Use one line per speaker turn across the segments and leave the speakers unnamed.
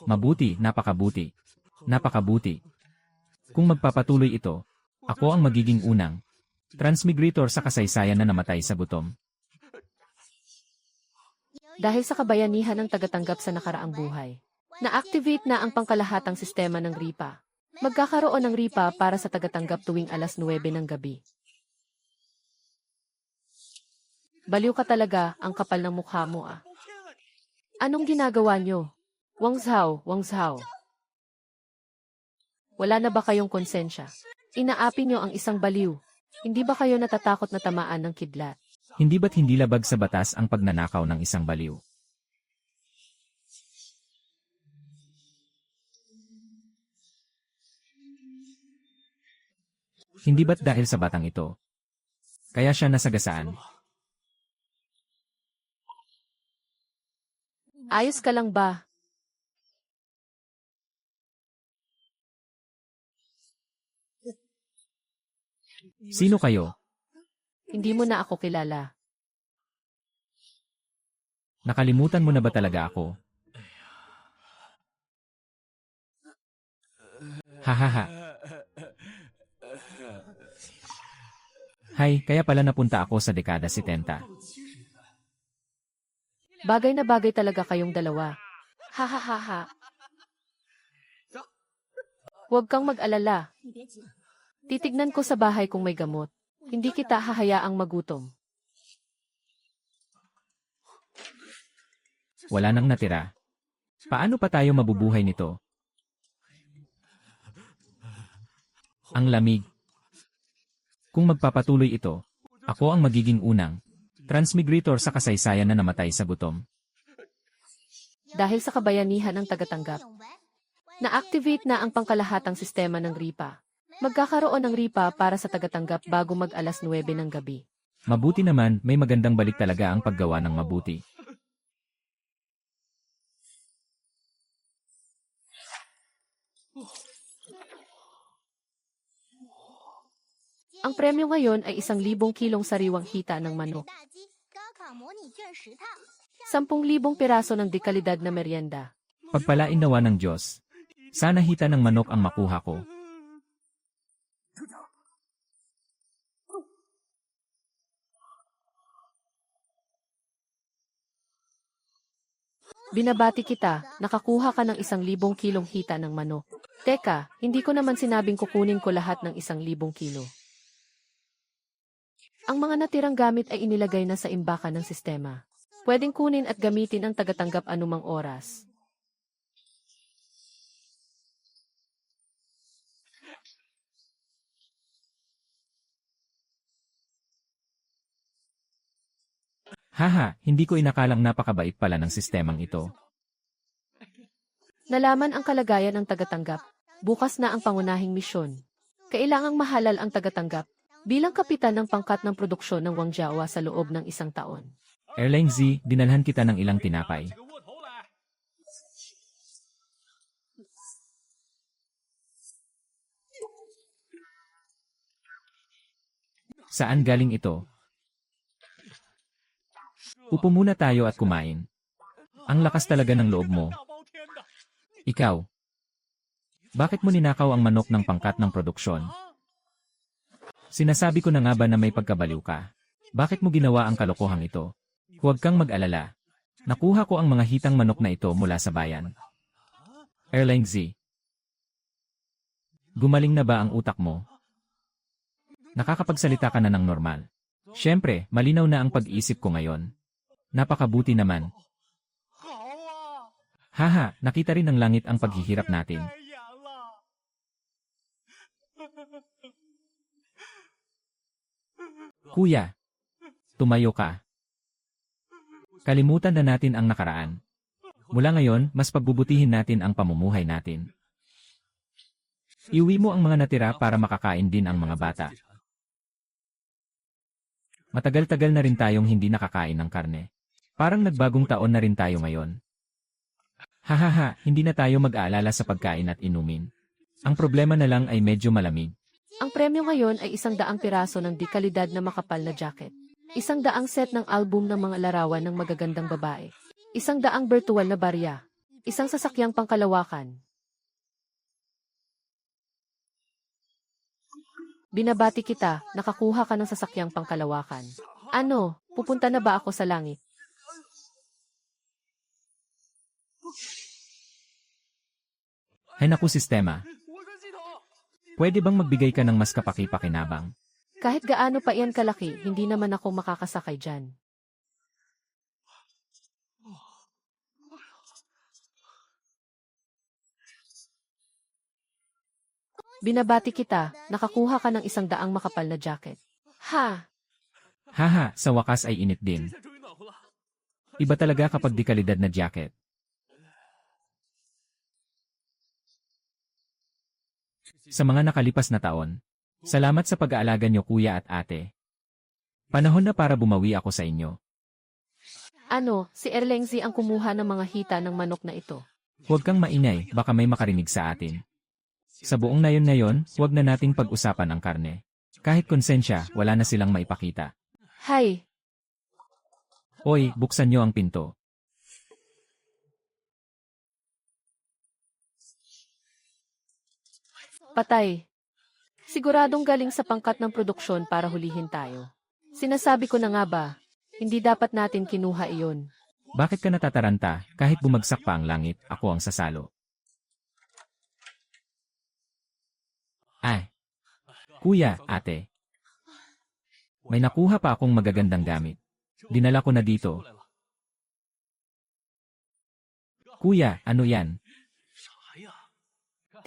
Mabuti, napakabuti. Napakabuti. Kung magpapatuloy ito, ako ang magiging unang transmigrator sa kasaysayan na namatay sa gutom.
Dahil sa kabayanihan ng tagatanggap sa nakaraang buhay, na-activate na ang pangkalahatang sistema ng RIPA. Magkakaroon ng RIPA para sa tagatanggap tuwing alas 9 ng gabi. Baliw ka talaga, ang kapal ng mukha mo ah. Anong ginagawa nyo? Wang Zhao, Wang Zhao. Wala na ba kayong konsensya? Inaapi nyo ang isang baliw. Hindi ba kayo natatakot na tamaan ng kidlat?
Hindi ba't hindi labag sa batas ang pagnanakaw ng isang baliw? Hindi ba't dahil sa batang ito? Kaya siya nasagasaan?
Ayos ka lang ba?
Sino kayo?
Hindi mo na ako kilala.
Nakalimutan mo na ba talaga ako? Hahaha. Hay, kaya pala napunta ako sa dekada 70.
Bagay na bagay talaga kayong dalawa. Ha ha ha ha. Huwag kang mag-alala. Titignan ko sa bahay kung may gamot. Hindi kita hahayaang magutom.
Wala nang natira. Paano pa tayo mabubuhay nito? Ang lamig. Kung magpapatuloy ito, ako ang magiging unang transmigrator sa kasaysayan na namatay sa gutom.
Dahil sa kabayanihan ng tagatanggap, na-activate na ang pangkalahatang sistema ng RIPA. Magkakaroon ng RIPA para sa tagatanggap bago mag-alas 9 ng gabi.
Mabuti naman, may magandang balik talaga ang paggawa ng mabuti.
Ang premyo ngayon ay 1,000 kilong sariwang hita ng manok. 10,000 piraso ng dekalidad na merienda.
Pagpalain nawa ng Diyos. Sana hita ng manok ang makuha ko.
Binabati kita, nakakuha ka ng 1,000 kilong hita ng manok. Teka, hindi ko naman sinabing kukunin ko lahat ng 1,000 kilo. Ang mga natirang gamit ay inilagay na sa imbakan ng sistema. Pwedeng kunin at gamitin ang tagatanggap anumang oras.
Haha, hindi ko inakalang napakabait pala ng sistemang ito.
Nalaman ang kalagayan ng tagatanggap. Bukas na ang pangunahing misyon. Kailangang mahalal ang tagatanggap bilang kapitan ng pangkat ng produksyon ng Wang Jiawa sa loob ng 1 taon.
Airline Z, dinalhan kita ng ilang tinapay. Saan galing ito? Upo muna tayo at kumain. Ang lakas talaga ng loob mo. Ikaw. Bakit mo ninakaw ang manok ng pangkat ng produksyon? Sinasabi ko na nga ba na may pagkabaliw ka? Bakit mo ginawa ang kalokohang ito? Huwag kang mag-alala. Nakuha ko ang mga hitang manok na ito mula sa bayan. Airline Z. Gumaling na ba ang utak mo? Nakakapagsalita ka na ng normal. Siyempre, malinaw na ang pag-iisip ko ngayon. Napakabuti naman. Haha, nakita rin ng langit ang paghihirap natin. Kuya, tumayo ka. Kalimutan na natin ang nakaraan. Mula ngayon, mas pagbubutihin natin ang pamumuhay natin. Iuwi mo ang mga natira para makakain din ang mga bata. Matagal-tagal na rin tayong hindi nakakain ng karne. Parang nagbagong taon na rin tayo ngayon. Hahaha, hindi na tayo mag-aalala sa pagkain at inumin. Ang problema na lang ay medyo malamig.
Ang premyo ngayon ay 100 piraso ng dekalidad na makapal na jacket. 100 set ng album ng mga larawan ng magagandang babae. 100 virtual na barya. Isang sasakyang pangkalawakan. Binabati kita, nakakuha ka ng sasakyang pangkalawakan. Ano, pupunta na ba ako sa langit?
Hay naku sistema. Pwede bang magbigay ka ng mas kapaki-pakinabang?
Kahit gaano pa iyan kalaki, hindi naman ako makakasakay dyan. Binabati kita, nakakuha ka ng 100 makapal na jacket. Ha!
Haha, sa wakas ay init din. Iba talaga kapag di kalidad na jacket. Sa mga nakalipas na taon, salamat sa pag-aalaga niyo kuya at ate. Panahon na para bumawi ako sa inyo.
Ano, si Erlengzi ang kumuha ng mga hita ng manok na ito.
Huwag kang maingay, baka may makarinig sa atin. Sa buong nayon, huwag na nating pag-usapan ang karne. Kahit konsensya, wala na silang maipakita.
Hay!
Hoy, buksan niyo ang pinto.
Patay. Siguradong galing sa pangkat ng produksyon para hulihin tayo. Sinasabi ko na nga ba, hindi dapat natin kinuha iyon.
Bakit ka natataranta, kahit bumagsak pa ang langit, ako ang sasalo. Ay! Kuya, ate. May nakuha pa akong magagandang gamit. Dinala ko na dito. Kuya, ano yan?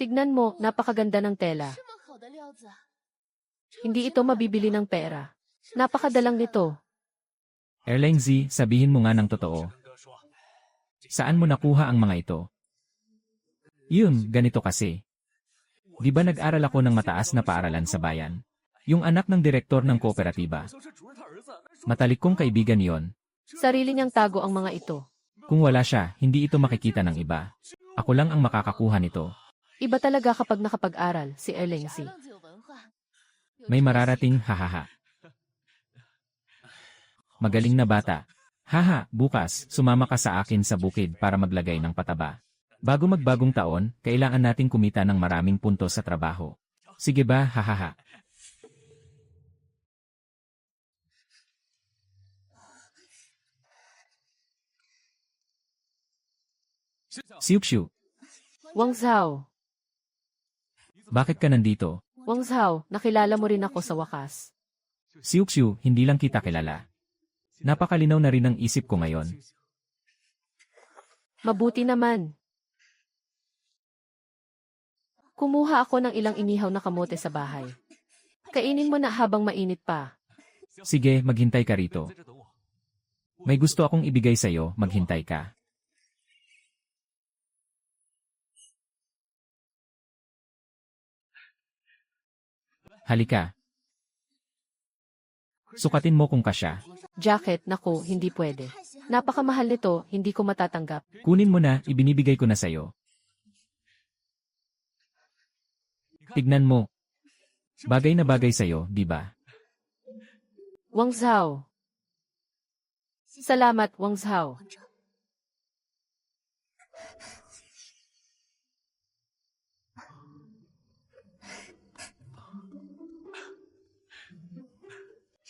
Tignan mo, napakaganda ng tela. Hindi ito mabibili ng pera. Napakadalang nito.
Erlengzi, sabihin mo nga ng totoo. Saan mo nakuha ang mga ito? Yun, ganito kasi. Di ba nag-aral ako ng mataas na paaralan sa bayan? Yung anak ng direktor ng kooperatiba. Matalik kong kaibigan yon.
Sarili niyang tago ang mga ito.
Kung wala siya, hindi ito makikita ng iba. Ako lang ang makakakuha nito.
Iba talaga kapag nakapag-aral, si Erlengzi.
May mararating, hahaha. Magaling na bata. Haha, bukas, sumama ka sa akin sa bukid para maglagay ng pataba. Bago magbagong taon, kailangan nating kumita ng maraming puntos sa trabaho. Sige ba, hahaha. Siupshu,
Wang Zhao.
bakit ka nandito?
Wang Zhao, nakilala mo rin ako sa wakas.
Siupshu, hindi lang kita kilala. Napakalinaw na rin ang isip ko ngayon.
Mabuti naman. Kumuha ako ng ilang inihaw na kamote sa bahay. Kainin mo na habang mainit pa.
Sige, maghintay ka rito. May gusto akong ibigay sa'yo, maghintay ka. Halika. Sukatin mo kung kasya.
Jacket, naku, hindi pwede. Napakamahal nito, hindi ko matatanggap.
Kunin mo na, ibinibigay ko na sa'yo. Tignan mo. Bagay na bagay sa'yo, di ba?
Wang Zhao. Salamat, Wang Zhao.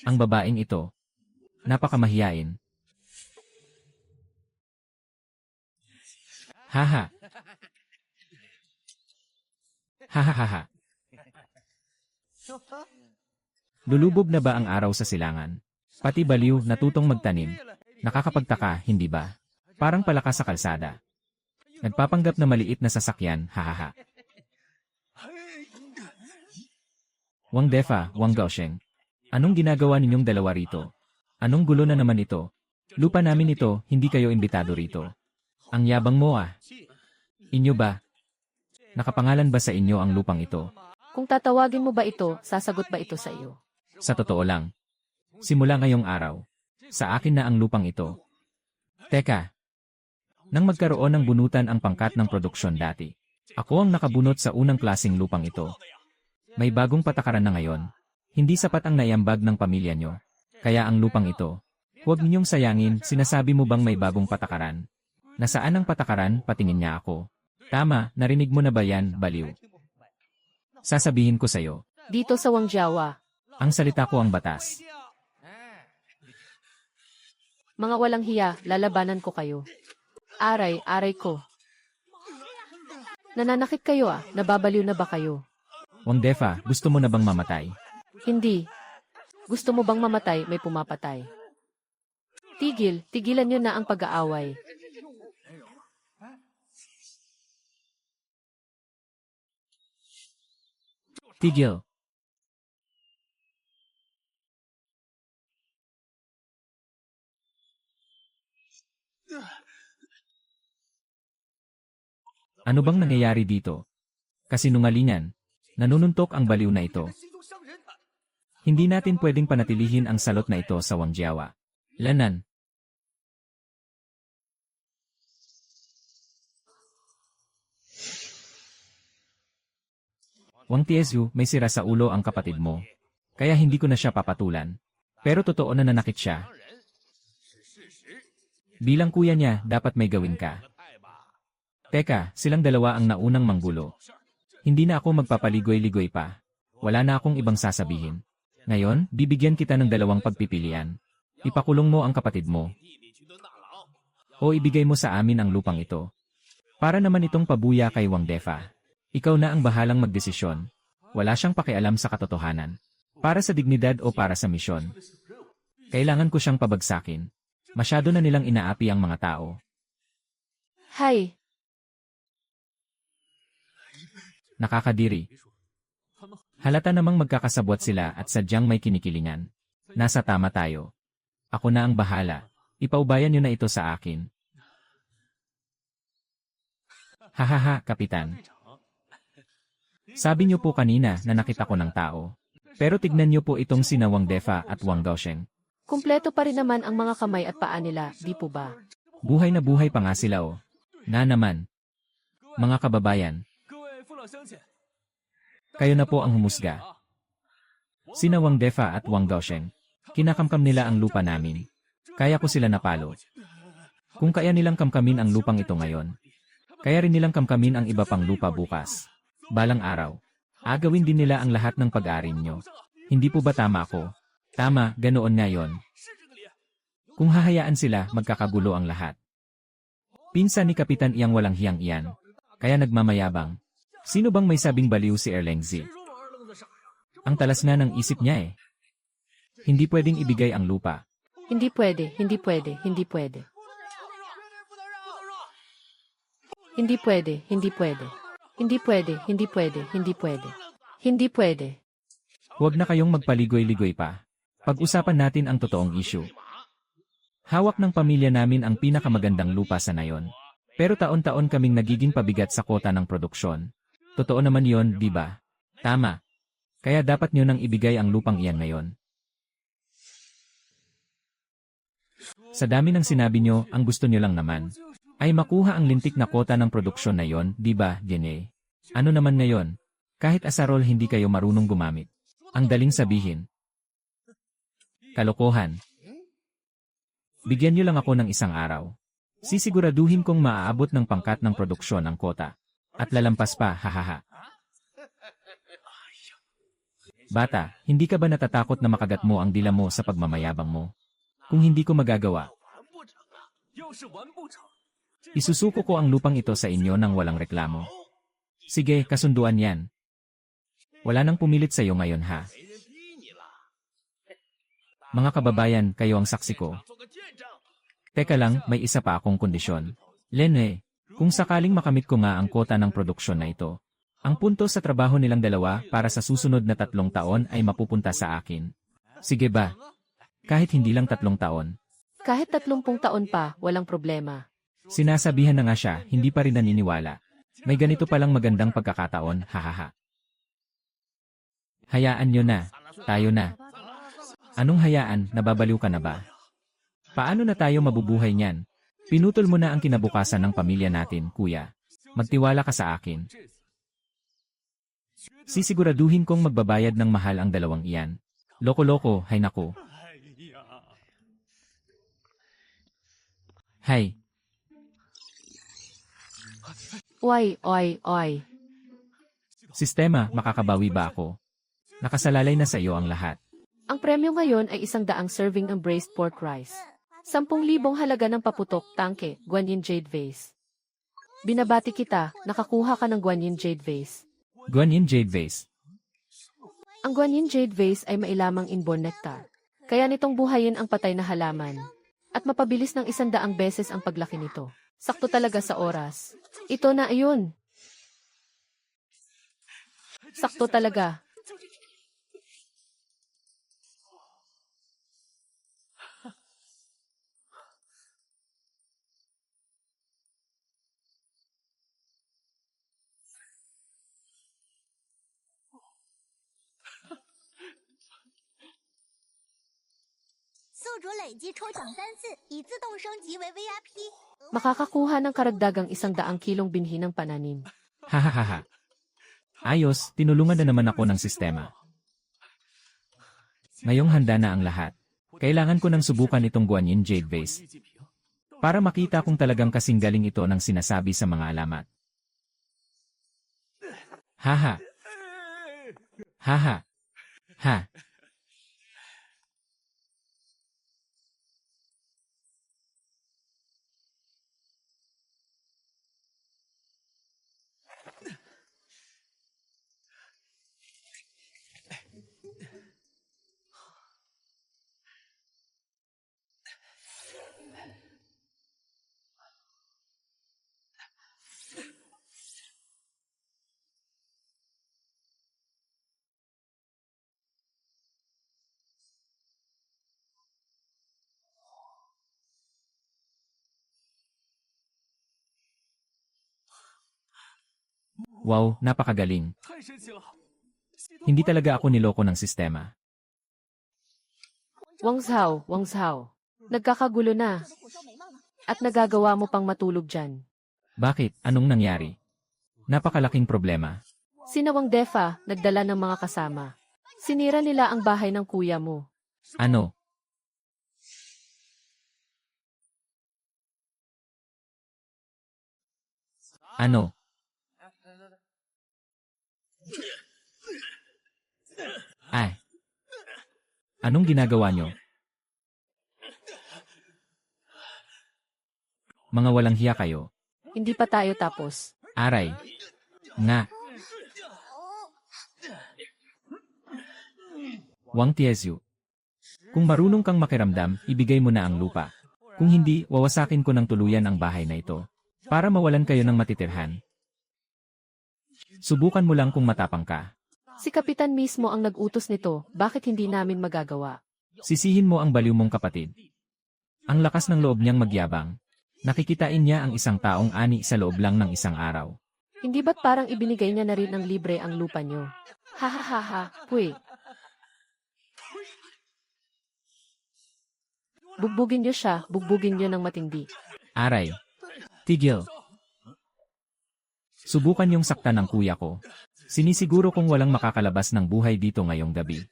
Ang babaeng ito, napakamahiyain. Haha. Hahaha. Lulubog na ba ang araw sa silangan? Pati baliw, natutong magtanim. Nakakapagtaka, hindi ba? Parang palaka sa kalsada. Nagpapanggap na maliit na sasakyan, hahaha. Wang Defa, Wang Gaosheng. Anong ginagawa ninyong dalawa rito? Anong gulo na naman ito? Lupa namin ito, hindi kayo imbitado rito. Ang yabang mo ah. Inyo ba? Nakapangalan ba sa inyo ang lupang ito?
Kung tatawagin mo ba ito, sasagot ba ito sa iyo?
Sa totoo lang. Simula ngayong araw. Sa akin na ang lupang ito. Teka. Nang magkaroon ng bunutan ang pangkat ng produksyon dati, ako ang nakabunot sa unang klaseng lupang ito. May bagong patakaran na ngayon. Hindi sapat ang naiambag ng pamilya nyo. Kaya ang lupang ito. Huwag ninyong sayangin, sinasabi mo bang may bagong patakaran? Nasaan ang patakaran? Patingin niya ako. Tama, narinig mo na ba yan, baliw? Sasabihin ko sa'yo.
Dito sa Wangjiawa,
Ang salita ko ang batas.
mga walang hiya, lalabanan ko kayo. Aray, aray ko. Nananakit kayo nababaliw na ba kayo?
Wang Defa, gusto mo na bang mamatay?
Hindi. Gusto mo bang mamatay, may pumapatay. Tigilan nyo na ang pag-aaway.
Tigil. Ano bang nangyayari dito? Kasinungalingan. Nanununtok ang baliw na ito. Hindi natin pwedeng panatilihin ang salot na ito sa Wangjiawa. Lanan. Wang Tiezu, may sira sa ulo ang kapatid mo. Kaya hindi ko na siya papatulan. Pero totoo na nanakit siya. Bilang kuya niya, dapat may gawin ka. Teka, silang dalawa ang naunang manggulo. Hindi na ako magpapaligoy-ligoy pa. Wala na akong ibang sasabihin. Ngayon, bibigyan kita ng dalawang pagpipilian. Ipakulong mo ang kapatid mo. O ibigay mo sa amin ang lupang ito. Para naman itong pabuya kay Wang Defa. Ikaw na ang bahalang magdesisyon. Wala siyang pakialam sa katotohanan. Para sa dignidad o para sa misyon. Kailangan ko siyang pabagsakin. Masyado na nilang inaapi ang mga tao.
Hay,
Nakakadiri. Halata namang magkakasabwat sila at sadyang may kinikilingan. Nasa tama tayo. Ako na ang bahala. Ipaubayan niyo na ito sa akin. Hahaha, Kapitan. Sabi niyo po kanina na nakita ko ng tao. Pero tignan niyo po itong sina Wang Defa at Wang Gaosheng.
kumpleto pa rin naman ang mga kamay at paa nila, di po ba?
Buhay na buhay pa nga sila Na naman. Mga kababayan, kayo na po ang humusga. Sina Wang Defa at Wang Gaosheng. Kinakamkam nila ang lupa namin. Kaya ko sila napalo. Kung kaya nilang kamkamin ang lupang ito ngayon, kaya rin nilang kamkamin ang iba pang lupa bukas. Balang araw, agawin din nila ang lahat ng pag-aari nyo. Hindi po ba tama ako? Tama, ganoon nga yon. Kung hahayaan sila, magkakagulo ang lahat. Pinsan ni Kapitan Iyang walang hiyang iyan. Kaya nagmamayabang. Sino bang may sabing baliw si Erlengzi? Ang talas na ng isip niya Hindi pwedeng ibigay ang lupa.
Hindi pwede, hindi pwede, hindi pwede. Hindi pwede, hindi pwede. Hindi pwede, hindi pwede, hindi pwede. Hindi pwede.
Huwag na kayong magpaligoy-ligoy pa. Pag-usapan natin ang totoong issue. Hawak ng pamilya namin ang pinakamagandang lupa sa nayon. Pero taon-taon kaming nagiging pabigat sa kota ng produksyon. Totoo naman yon, di ba? Tama. Kaya dapat nyo nang ibigay ang lupang iyan ngayon. Sa dami ng sinabi nyo, ang gusto nyo lang naman ay makuha ang lintik na kota ng produksyon na yon, di ba, Jenny? Ano naman ngayon? Kahit asarol hindi kayo marunong gumamit. Ang daling sabihin. Kalokohan. Bigyan nyo lang ako ng isang araw. Sisiguraduhin kong maaabot ng pangkat ng produksyon ang kota. At lalampas pa, hahaha. Bata, hindi ka ba natatakot na makagat mo ang dila mo sa pagmamayabang mo? Kung hindi ko magagawa, isusuko ko ang lupang ito sa inyo nang walang reklamo. Sige, kasunduan yan. Wala nang pumilit sa iyo ngayon ha. Mga kababayan, kayo ang saksi ko. Teka lang, may isa pa akong kondisyon. Lene, kung sakaling makamit ko nga ang kota ng produksyon na ito, ang punto sa trabaho nilang dalawa para sa susunod na 3 taon ay mapupunta sa akin. Sige ba? Kahit hindi lang 3 taon.
Kahit 30 taon pa, walang problema.
Sinasabihan na nga siya, hindi pa rin naniniwala. May ganito palang magandang pagkakataon, hahaha. Hayaan nyo na, tayo na. Anong hayaan, nababaliw ka na ba? Paano na tayo mabubuhay niyan? Pinutol mo na ang kinabukasan ng pamilya natin, kuya. Magtiwala ka sa akin. Sisiguraduhin kong magbabayad ng mahal ang dalawang iyan. Loko-loko, hay nako. Hay.
Oy, oy, oy.
Sistema, makakabawi ba ako? Nakasalalay na sa iyo ang lahat.
Ang premyo ngayon ay 100 serving ng braised pork rice. 10,000 halaga ng paputok, tangke, Guanyin Jade Vase. Binabati kita, nakakuha ka ng Guanyin Jade Vase.
Guanyin Jade Vase.
Ang Guanyin Jade Vase ay mailamang inborn nectar. Kaya nitong buhayin ang patay na halaman. At mapabilis ng 100 beses ang paglaki nito. Sakto talaga sa oras. Ito na ayun. Sakto talaga. Makakakuha ng karagdagang 100 kilong binhi ng pananim.
Hahaha. Ayos, tinulungan na naman ako ng sistema. Ngayong handa na ang lahat. Kailangan ko nang subukan itong Guanyin Jade Vase. Para makita kung talagang kasing galing ito ng sinasabi sa mga alamat. Haha. Haha. Ha. Wow, napakagaling. Hindi talaga ako niloko ng sistema.
Wang Zhao. Nagkakagulo na. At nagagawa mo pang matulog dyan.
Bakit? Anong nangyari? Napakalaking problema.
Sina Wang Defa, nagdala ng mga kasama. Sinira nila ang bahay ng kuya mo.
Ano? Ano? Ay. Anong ginagawa nyo? Mga walang hiya kayo.
Hindi pa tayo tapos.
Aray. Nga. Wang Tiezyu. Kung marunong kang makiramdam, ibigay mo na ang lupa. Kung hindi, wawasakin ko ng tuluyan ang bahay na ito. Para mawalan kayo ng matitirhan. Subukan mo lang kung matapang ka.
Si Kapitan mismo ang nag-utos nito, bakit hindi namin magagawa?
Sisihin mo ang baliw mong kapatid. Ang lakas ng loob niyang magyabang. Nakikitain niya ang isang taong ani sa loob lang ng isang araw.
Hindi ba't parang ibinigay niya na rin ng libre ang lupa niyo? Ha, puy. Bugbugin niyo siya, bugbugin niyo ng matindi.
Aray. Tigil. Subukan yung saktan ng kuya ko. Sinisiguro kong walang makakalabas ng buhay dito ngayong gabi.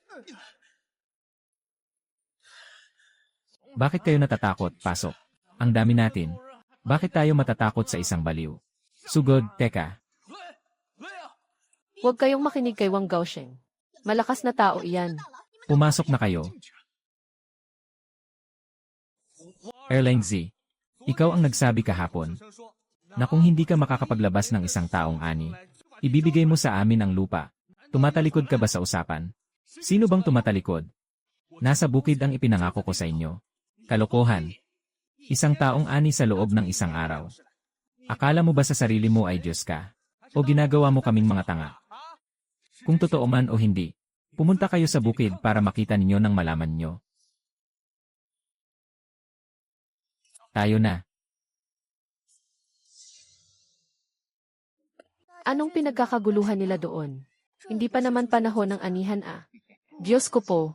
Bakit kayo natatakot? Pasok. Ang dami natin. Bakit tayo matatakot sa isang baliw? Sugod, teka.
Huwag kayong makinig kay Wang Gaosheng. Malakas na tao iyan.
Pumasok na kayo. Erlang Z. Ikaw ang nagsabi kahapon na kung hindi ka makakapaglabas ng isang taong ani, ibibigay mo sa amin ang lupa. Tumatalikod ka ba sa usapan? Sino bang tumatalikod? Nasa bukid ang ipinangako ko sa inyo. Kalokohan. Isang taong ani sa loob ng isang araw. Akala mo ba sa sarili mo ay Diyos ka? O ginagawa mo kaming mga tanga? Kung totoo man o hindi, pumunta kayo sa bukid para makita ninyo nang malaman nyo. Tayo na.
Anong pinagkakaguluhan nila doon? Hindi pa naman panahon ng anihan ah. Diyos ko po.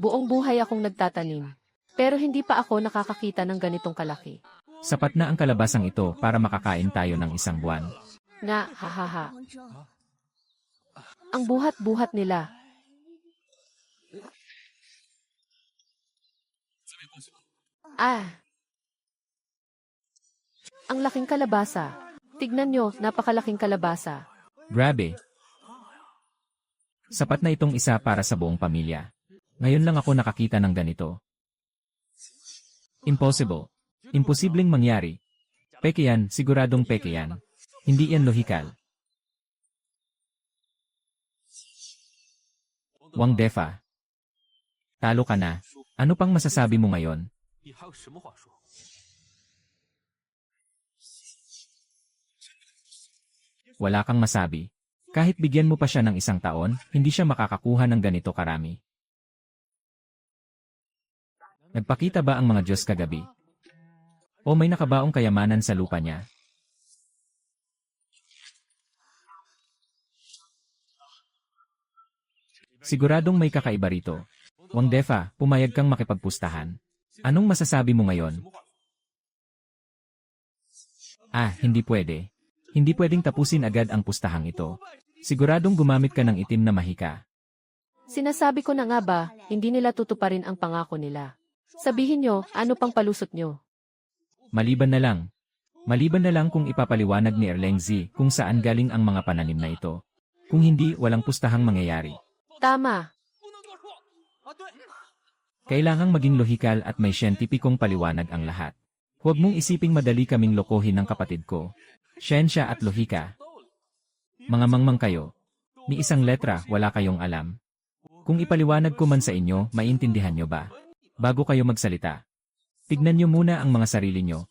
Buong buhay akong nagtatanim. Pero hindi pa ako nakakakita ng ganitong kalaki.
Sapat na ang kalabasang ito para makakain tayo ng isang buwan.
Nga, hahaha. Ang buhat-buhat nila. Ah. Ang laking kalabasa. Tignan nyo, napakalaking kalabasa.
Grabe. Sapat na itong isa para sa buong pamilya. Ngayon lang ako nakakita ng ganito. Impossible. Imposibleng mangyari. Peke yan, siguradong peke yan. Hindi yan lohikal. Wang Defa. Talo ka na. Ano pang masasabi mo ngayon? Wala kang masabi. Kahit bigyan mo pa siya ng 1 taon, hindi siya makakakuha ng ganito karami. Nagpakita ba ang mga Diyos kagabi? O may nakabaong kayamanan sa lupa niya? Siguradong may kakaiba rito. Wang Defa, pumayag kang makipagpustahan. Anong masasabi mo ngayon? Hindi pwede. Hindi pwedeng tapusin agad ang pustahang ito. Siguradong gumamit ka ng itim na mahika.
Sinasabi ko na nga ba, hindi nila tutuparin ang pangako nila. Sabihin nyo, ano pang palusot nyo?
Maliban na lang. Maliban na lang kung ipapaliwanag ni Erleng Zi kung saan galing ang mga pananim na ito. Kung hindi, walang pustahang mangyayari.
Tama.
Kailangang maging lohikal at may siyentipikong paliwanag ang lahat. Huwag mong isiping madali kaming lokohin ng kapatid ko. Siyensya at lohika. Mga mangmang kayo. Ni isang letra, wala kayong alam. Kung ipaliwanag ko man sa inyo, maintindihan nyo ba? Bago kayo magsalita. Tignan nyo muna ang mga sarili nyo.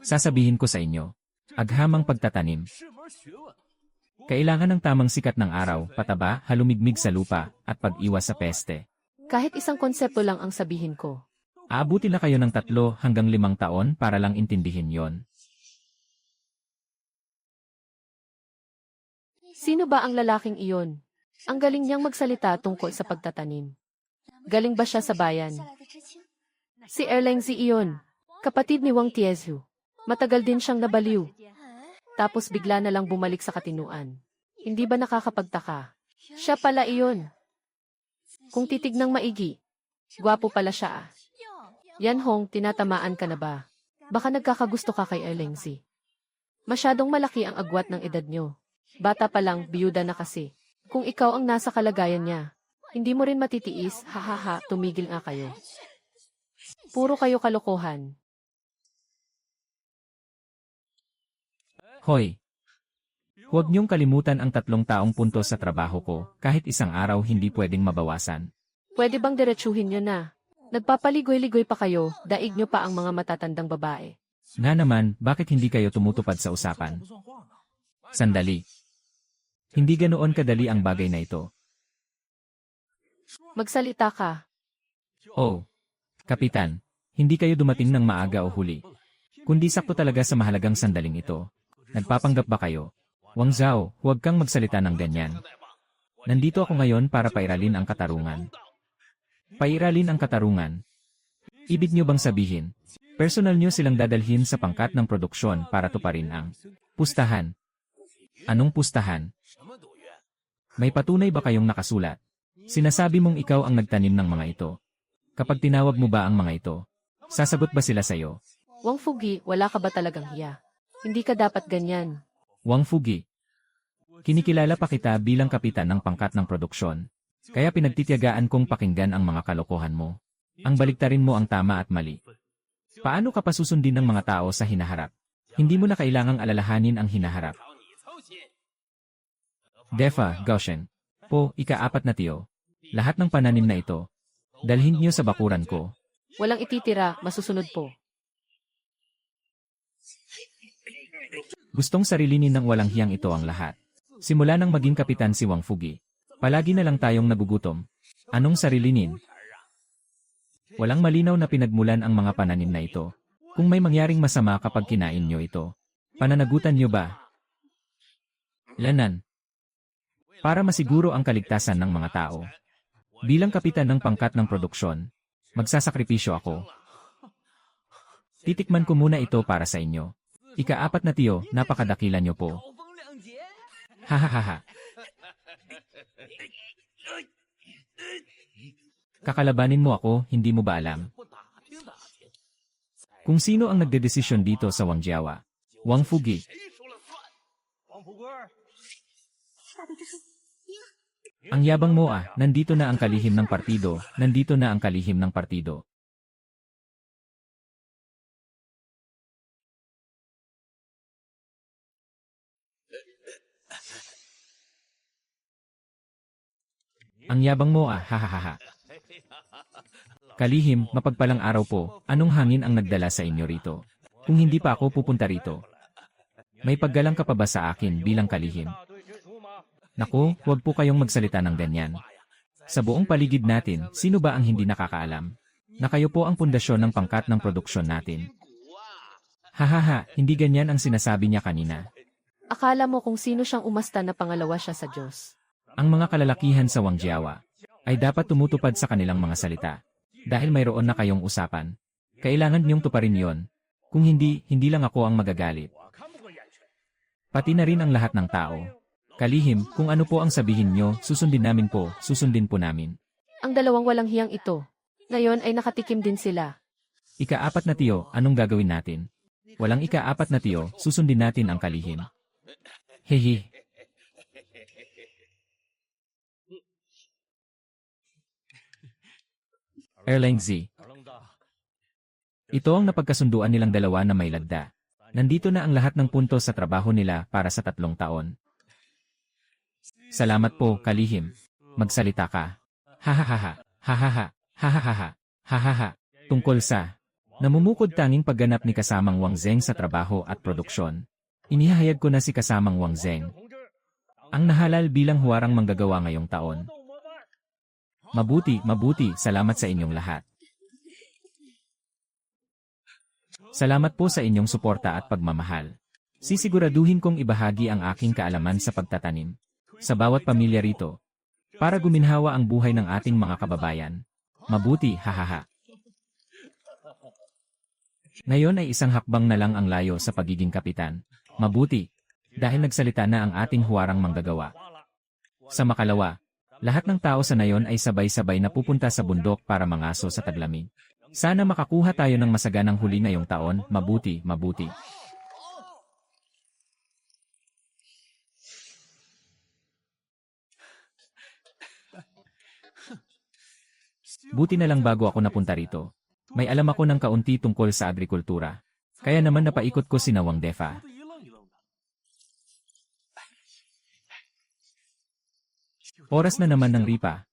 Sasabihin ko sa inyo. Aghamang pagtatanim. Kailangan ng tamang sikat ng araw, pataba, halumigmig sa lupa, at pag-iwas sa peste.
Kahit isang konsepto lang ang sabihin ko.
Aabuti na kayo ng 3 hanggang 5 taon para lang intindihin yon.
Sino ba ang lalaking iyon? Ang galing niyang magsalita tungkol sa pagtatanim. Galing ba siya sa bayan? Si Erleng Zi iyon, kapatid ni Wang Tiezu. Matagal din siyang nabaliw. Tapos bigla na lang bumalik sa katinuan. Hindi ba nakakapagtaka? Siya pala iyon. Kung titignang maigi, gwapo pala siya. Yan Hong, tinatamaan ka na ba? Baka nagkakagusto ka kay Erleng Zi. Masyadong malaki ang agwat ng edad nyo. Bata pa lang, biyuda na kasi. Kung ikaw ang nasa kalagayan niya, hindi mo rin matitiis, hahaha, tumigil nga kayo. Puro kayo kalokohan.
Hoy! Huwag niyong kalimutan ang 3 taong puntos sa trabaho ko, kahit isang araw hindi pwedeng mabawasan.
Pwede bang diretsuhin nyo na? Nagpapaligoy-ligoy pa kayo, daig nyo pa ang mga matatandang babae.
Nga naman, bakit hindi kayo tumutupad sa usapan? Sandali. Hindi ganoon kadali ang bagay na ito.
Magsalita ka.
Oh, Kapitan, hindi kayo dumating ng maaga o huli. Kundi sakto talaga sa mahalagang sandaling ito. Nagpapanggap ba kayo? Wang Zhao, huwag kang magsalita ng ganyan. Nandito ako ngayon para pairalin ang katarungan. Pairalin ang katarungan. Ibig nyo bang sabihin, personal nyo silang dadalhin sa pangkat ng produksyon para tuparin ang pustahan? Anong pustahan? May patunay ba kayong nakasulat? Sinasabi mong ikaw ang nagtanim ng mga ito. Kapag tinawag mo ba ang mga ito, sasagot ba sila sa'yo?
Wang Fugi, wala ka ba talagang hiya? Hindi ka dapat ganyan.
Wang Fugi. Kinikilala pa kita bilang kapitan ng pangkat ng produksyon. Kaya pinagtitiyagaan kong pakinggan ang mga kalokohan mo. Ang baliktarin mo ang tama at mali. Paano ka pa susundin ng mga tao sa hinaharap? Hindi mo na kailangang alalahanin ang hinaharap. Defa, Goshen. Po, ika-4 na tiyo. Lahat ng pananim na ito, dalhin niyo sa bakuran ko.
Walang ititira, masusunod po.
Gustong sarilinin ng walang hiyang ito ang lahat. Simula nang maging kapitan si Wang Fugi, palagi na lang tayong nagugutom. Anong sarilinin? Walang malinaw na pinagmulan ang mga pananim na ito. Kung may mangyaring masama kapag kinain nyo ito, pananagutan nyo ba? Lanan. Para masiguro ang kaligtasan ng mga tao. Bilang kapitan ng pangkat ng produksyon, magsasakripisyo ako. Titikman ko muna ito para sa inyo. Ika-4 na tiyo, napakadakila nyo po. Hahaha. Kakalabanin mo ako, hindi mo ba alam? Kung sino ang nagdedesisyon dito sa Wangjiawa, Wang Fugi. Ang yabang mo ah, nandito na ang kalihim ng partido, nandito na ang kalihim ng partido. Ang yabang mo ah, hahaha. Kalihim, mapagpalang araw po, anong hangin ang nagdala sa inyo rito? Kung hindi pa ako pupunta rito. May paggalang ka pa ba sa akin bilang kalihim? Naku, huwag po kayong magsalita ng ganyan. Sa buong paligid natin, sino ba ang hindi nakakaalam? Na kayo po ang pundasyon ng pangkat ng produksyon natin. Hahaha, hindi ganyan ang sinasabi niya kanina.
Akala mo kung sino siyang umasta na pangalawa siya sa Diyos.
Ang mga kalalakihan sa Wangjiawa ay dapat tumutupad sa kanilang mga salita. Dahil mayroon na kayong usapan. Kailangan niyong tuparin yon. Kung hindi, hindi lang ako ang magagalit. Pati na rin ang lahat ng tao. Kalihim, kung ano po ang sabihin niyo, susundin namin po, susundin po namin.
Ang dalawang walang hiyang ito. Ngayon ay nakatikim din sila.
Ika-4 na tiyo, anong gagawin natin? Walang ika-4 na tiyo, susundin natin ang kalihim. Hehe. Airline Z. Ito ang napagkasunduan nilang dalawa na may lagda. Nandito na ang lahat ng puntos sa trabaho nila para sa 3 taon. Salamat po, kalihim. Magsalita ka. Hahaha, hahaha, hahaha, hahaha. Tungkol sa namumukod tanging pagganap ni kasamang Wang Zeng sa trabaho at produksyon. Inihahayag ko na si kasamang Wang Zeng ang nahalal bilang huwarang manggagawa ngayong taon. Mabuti, salamat sa inyong lahat. Salamat po sa inyong suporta at pagmamahal. Sisiguraduhin kong ibahagi ang aking kaalaman sa pagtatanim sa bawat pamilya rito para guminhawa ang buhay ng ating mga kababayan. Mabuti, hahaha. Ngayon ay isang hakbang na lang ang layo sa pagiging kapitan. Mabuti, dahil nagsalita na ang ating huwarang manggagawa. Sa makalawa, lahat ng tao sa nayon ay sabay-sabay na pupunta sa bundok para mangaso sa taglamig. Sana makakuha tayo ng masaganang huli ngayong taon. Mabuti. Buti na lang bago ako napunta rito. May alam ako ng kaunti tungkol sa agrikultura. Kaya naman napaikot ko si Wang Defa. Oras na naman ng ripa.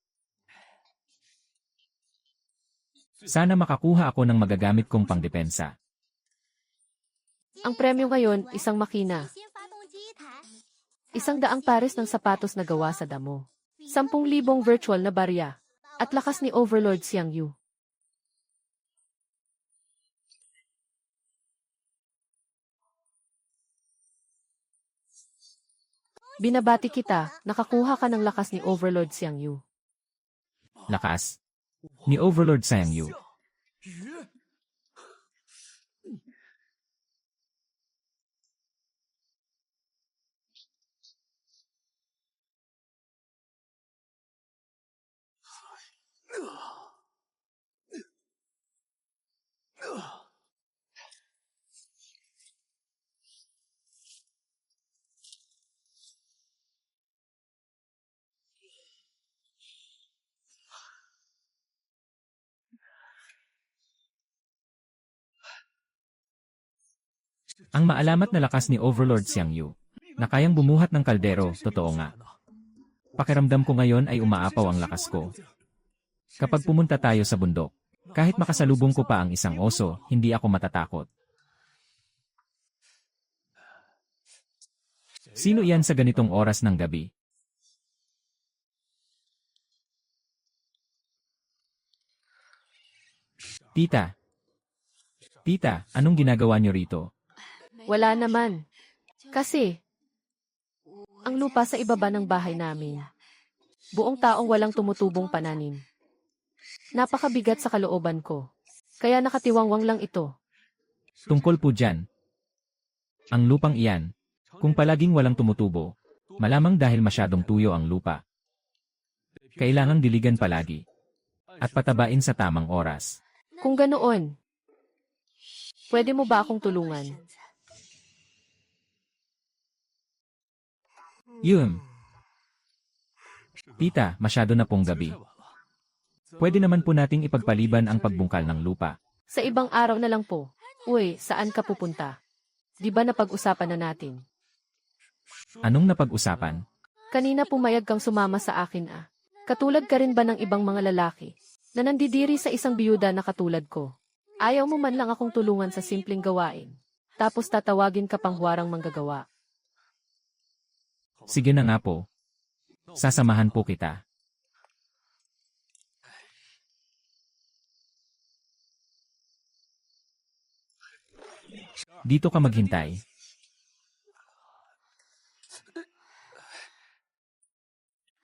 Sana makakuha ako ng magagamit kong pangdepensa.
Ang premyo ngayon, isang makina. 100 pares ng sapatos na gawa sa damo. 10,000 virtual na barya. At lakas ni Overlord Xiang Yu. Binabati kita, nakakuha ka ng lakas ni Overlord Xiang Yu.
Lakas ni Overlord Xiang Yu. Ang maalamat na lakas ni Overlord Xiang Yu na kayang bumuhat ng kaldero, totoo nga. Pakiramdam ko ngayon ay umaapaw ang lakas ko. Kapag pumunta tayo sa bundok, kahit makasalubong ko pa ang isang oso, hindi ako matatakot. Sino iyan sa ganitong oras ng gabi? Tita, anong ginagawa niyo rito?
Wala naman. Kasi, ang lupa sa ibaba ng bahay namin. Buong taong walang tumutubong pananim. Napakabigat sa kalooban ko. Kaya nakatiwangwang lang ito.
Tungkol po dyan. Ang lupang iyan, kung palaging walang tumutubo, malamang dahil masyadong tuyo ang lupa. Kailangang diligan palagi. At patabain sa tamang oras.
Kung ganoon, pwede mo ba akong tulungan?
Yun. Tita, masyado na pong gabi. Pwede naman po nating ipagpaliban ang pagbungkal ng lupa.
Sa ibang araw na lang po. Uy, saan ka pupunta? Di ba napag-usapan na natin?
Anong napag-usapan?
Kanina pumayag kang sumama sa akin ah. Katulad ka rin ba ng ibang mga lalaki na nandidiri sa isang biyuda na katulad ko? Ayaw mo man lang akong tulungan sa simpleng gawain. Tapos tatawagin ka pang huwarang manggagawa.
Sige na nga po. Sasamahan po kita. Dito ka maghintay.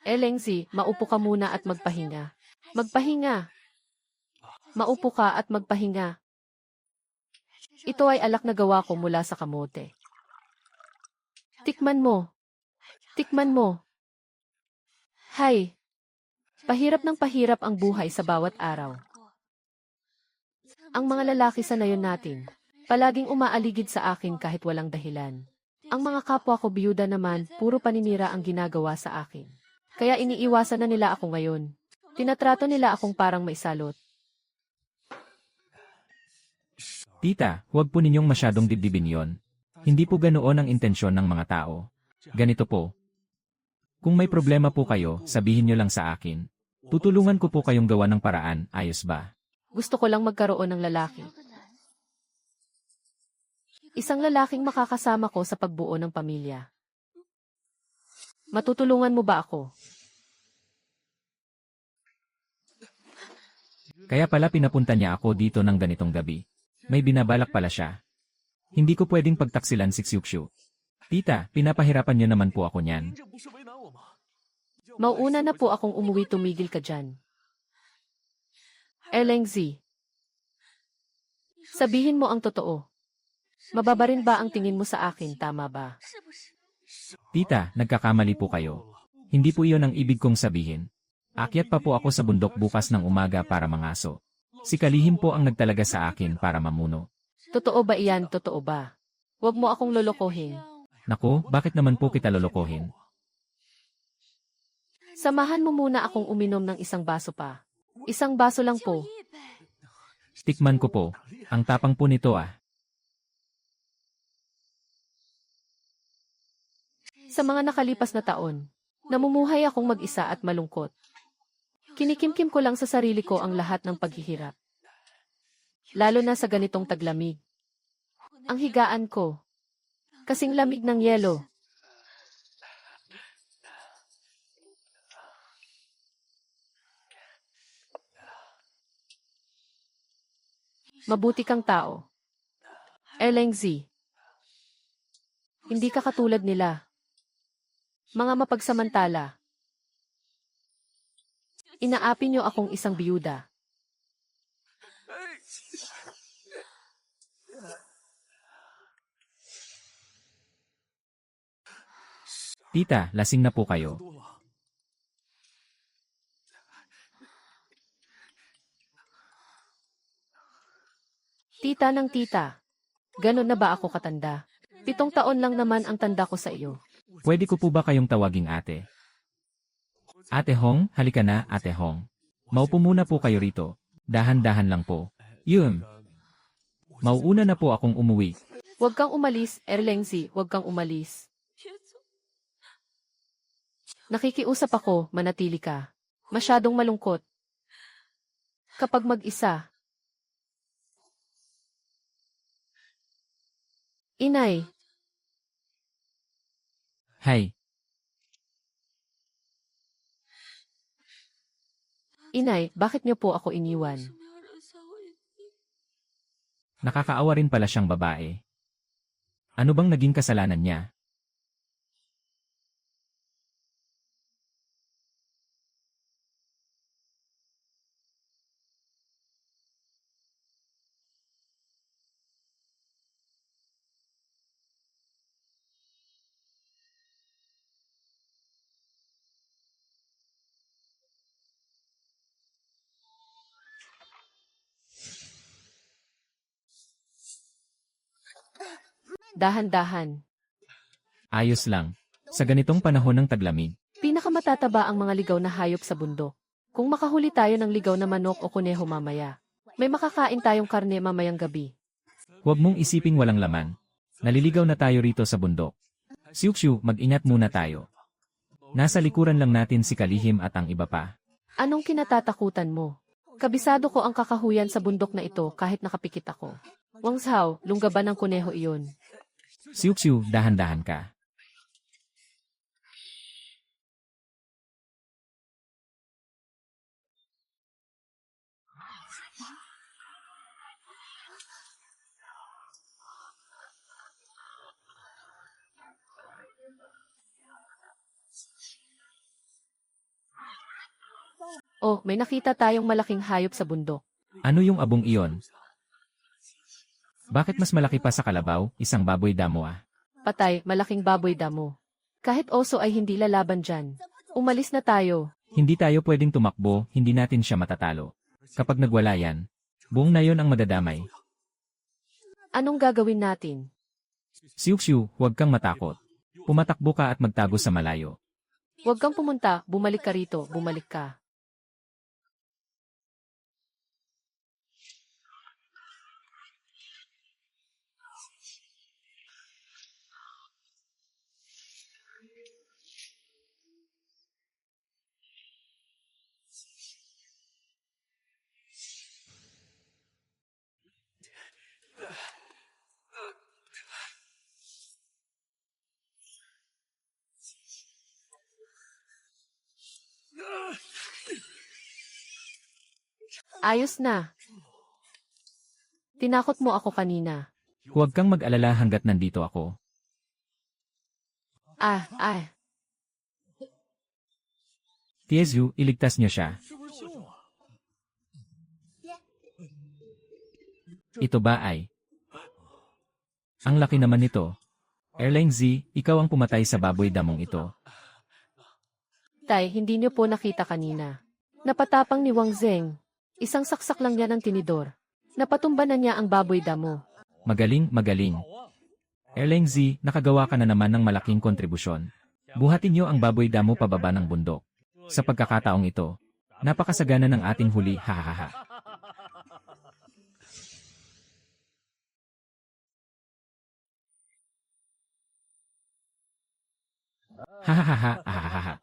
Lengzi, maupo ka muna at magpahinga. Magpahinga. Maupo ka at magpahinga. Ito ay alak na gawa ko mula sa kamote. Tikman mo. Tikman mo. Hay. Pahirap ng pahirap ang buhay sa bawat araw. Ang mga lalaki sa nayon natin, palaging umaaligid sa akin kahit walang dahilan. Ang mga kapwa ko biyuda naman, puro paninira ang ginagawa sa akin. Kaya iniiwasan na nila ako ngayon. Tinatrato nila akong parang maisalot.
Tita, huwag po ninyong masyadong dibdibin yon. Hindi po ganoon ang intensyon ng mga tao. Ganito po. Kung may problema po kayo, sabihin nyo lang sa akin. Tutulungan ko po kayong gawa ng paraan, ayos ba?
Gusto ko lang magkaroon ng lalaki. Isang lalaking makakasama ko sa pagbuo ng pamilya. Matutulungan mo ba ako?
Kaya pala pinapunta niya ako dito ng ganitong gabi. May binabalak pala siya. Hindi ko pwedeng pagtaksilan si Xiuxiu. Tita, pinapahirapan niyo naman po ako niyan.
Mauuna na po akong umuwi, tumigil ka dyan. Lengzi, sabihin mo ang totoo. Mababa rin ba ang tingin mo sa akin, tama ba?
Tita, nagkakamali po kayo. Hindi po iyon ang ibig kong sabihin. Akyat pa po ako sa bundok bukas ng umaga para mangaso. Si Kalihim po ang nagtalaga sa akin para mamuno.
Totoo ba iyan, totoo ba? Huwag mo akong lolokohin.
Naku, bakit naman po kita lolokohin?
Samahan mo muna akong uminom ng isang baso pa. Isang baso lang po.
Tikman ko po. Ang tapang po nito ah.
Sa mga nakalipas na taon, namumuhay akong mag-isa at malungkot. Kinikimkim ko lang sa sarili ko ang lahat ng paghihirap. Lalo na sa ganitong taglamig. Ang higaan ko, kasing lamig ng yelo. Mabuti kang tao. Lengzi, hindi ka katulad nila. Mga mapagsamantala. Inaapi niyo akong isang biyuda.
Tita, lasing na po kayo.
Tita ng tita. Ganon na ba ako katanda? 7 taon lang naman ang tanda ko sa iyo.
Pwede ko po ba kayong tawaging ate? Ate Hong, halika na, Ate Hong. Maupo muna po kayo rito. Dahan-dahan lang po. Yun. Mauuna na po akong umuwi.
Huwag kang umalis, Lengzi, huwag kang umalis. Nakikiusap ako, manatili ka. Masyadong malungkot. Kapag mag-isa. Inay,
Hay,
inay, bakit niyo po ako iniwan?
nakakaawa rin pala siyang babae. Ano bang naging kasalanan niya?
Dahan-dahan.
Ayos lang. Sa ganitong panahon ng taglamig,
Pinakamatataba ang mga ligaw na hayop sa bundok. Kung makahuli tayo ng ligaw na manok o kuneho mamaya, may makakain tayong karne mamayang gabi.
huwag mong isiping walang laman. Naliligaw na tayo rito sa bundok. Siuxiu, mag-ingat muna tayo. Nasa likuran lang natin si Kalihim at ang iba pa.
Anong kinatatakutan mo? Kabisado ko ang kakahuyan sa bundok na ito kahit nakapikit ako. Wang Zhao, lunggaban ng kuneho iyon.
Siuxiu, dahan-dahan ka.
Oh, may nakita tayong malaking hayop sa bundok.
Ano yung abong iyon? Bakit mas malaki pa sa kalabaw, isang baboy damo ah?
Patay, malaking baboy damo. Kahit oso ay hindi lalaban dyan. Umalis na tayo.
Hindi tayo pwedeng tumakbo, hindi natin siya matatalo. Kapag nagwala yan, buong nayon ang madadamay.
Anong gagawin natin?
Siuxiu, huwag kang matakot. Pumatakbo ka at magtago sa malayo.
Huwag kang pumunta, bumalik ka rito, bumalik ka. Ayos na. Tinakot mo ako kanina.
Huwag kang mag-alala hanggat nandito ako.
Ah.
Tiezu, iligtas niyo siya. Ito ba ay? Ang laki naman nito. Erlang Z, ikaw ang pumatay sa baboy damong ito.
Tay, hindi niyo po nakita kanina. Napatapang ni Wang Zeng. Isang saksak lang yan ng tinidor. Napatumba na niya ang baboy damo.
Magaling, magaling. Erlang Z, nakagawa ka na naman ng malaking kontribusyon. Buhatin niyo ang baboy damo pababa ng bundok. Sa pagkakataong ito, napakasagana ng ating huli, hahaha. Hahaha, hahaha.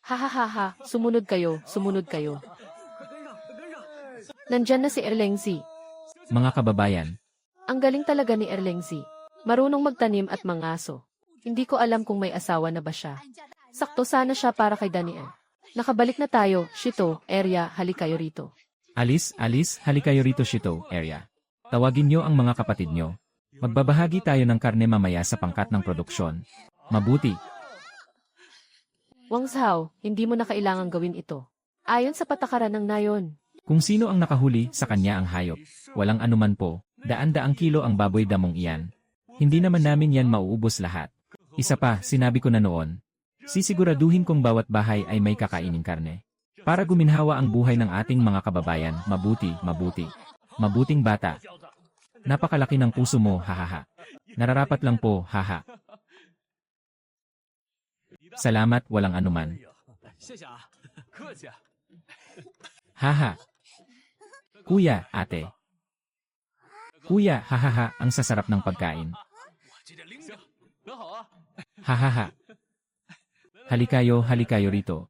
Hahaha, sumunod kayo, sumunod kayo. Nandyan na si Erlengzi.
Mga kababayan,
Ang galing talaga ni Erlengzi. Marunong magtanim at mangaso. Hindi ko alam kung may asawa na ba siya. Sakto sana siya para kay Daniel. Nakabalik na tayo, Shito, area, halik kayo rito.
Alice, halik kayo rito Shito, area. Tawagin niyo ang mga kapatid niyo. Magbabahagi tayo ng karne mamaya sa pangkat ng produksyon. Mabuti.
Wang Zhao, hindi mo na kailangang gawin ito. Ayon sa patakaran ng nayon.
Kung sino ang nakahuli, sa kanya ang hayop. Walang anuman po, daan-daang kilo ang baboy damong iyan. Hindi naman namin yan mauubos lahat. Isa pa, sinabi ko na noon. Sisiguraduhin kong bawat bahay ay may kakaining karne. Para guminhawa ang buhay ng ating mga kababayan, mabuti. Mabuting bata. Napakalaki ng puso mo, hahaha. Nararapat lang po, haha. Salamat, walang anuman. Haha. Kuya, ate. Kuya, hahaha, ang sasarap ng pagkain. Hahaha. Halikayo rito.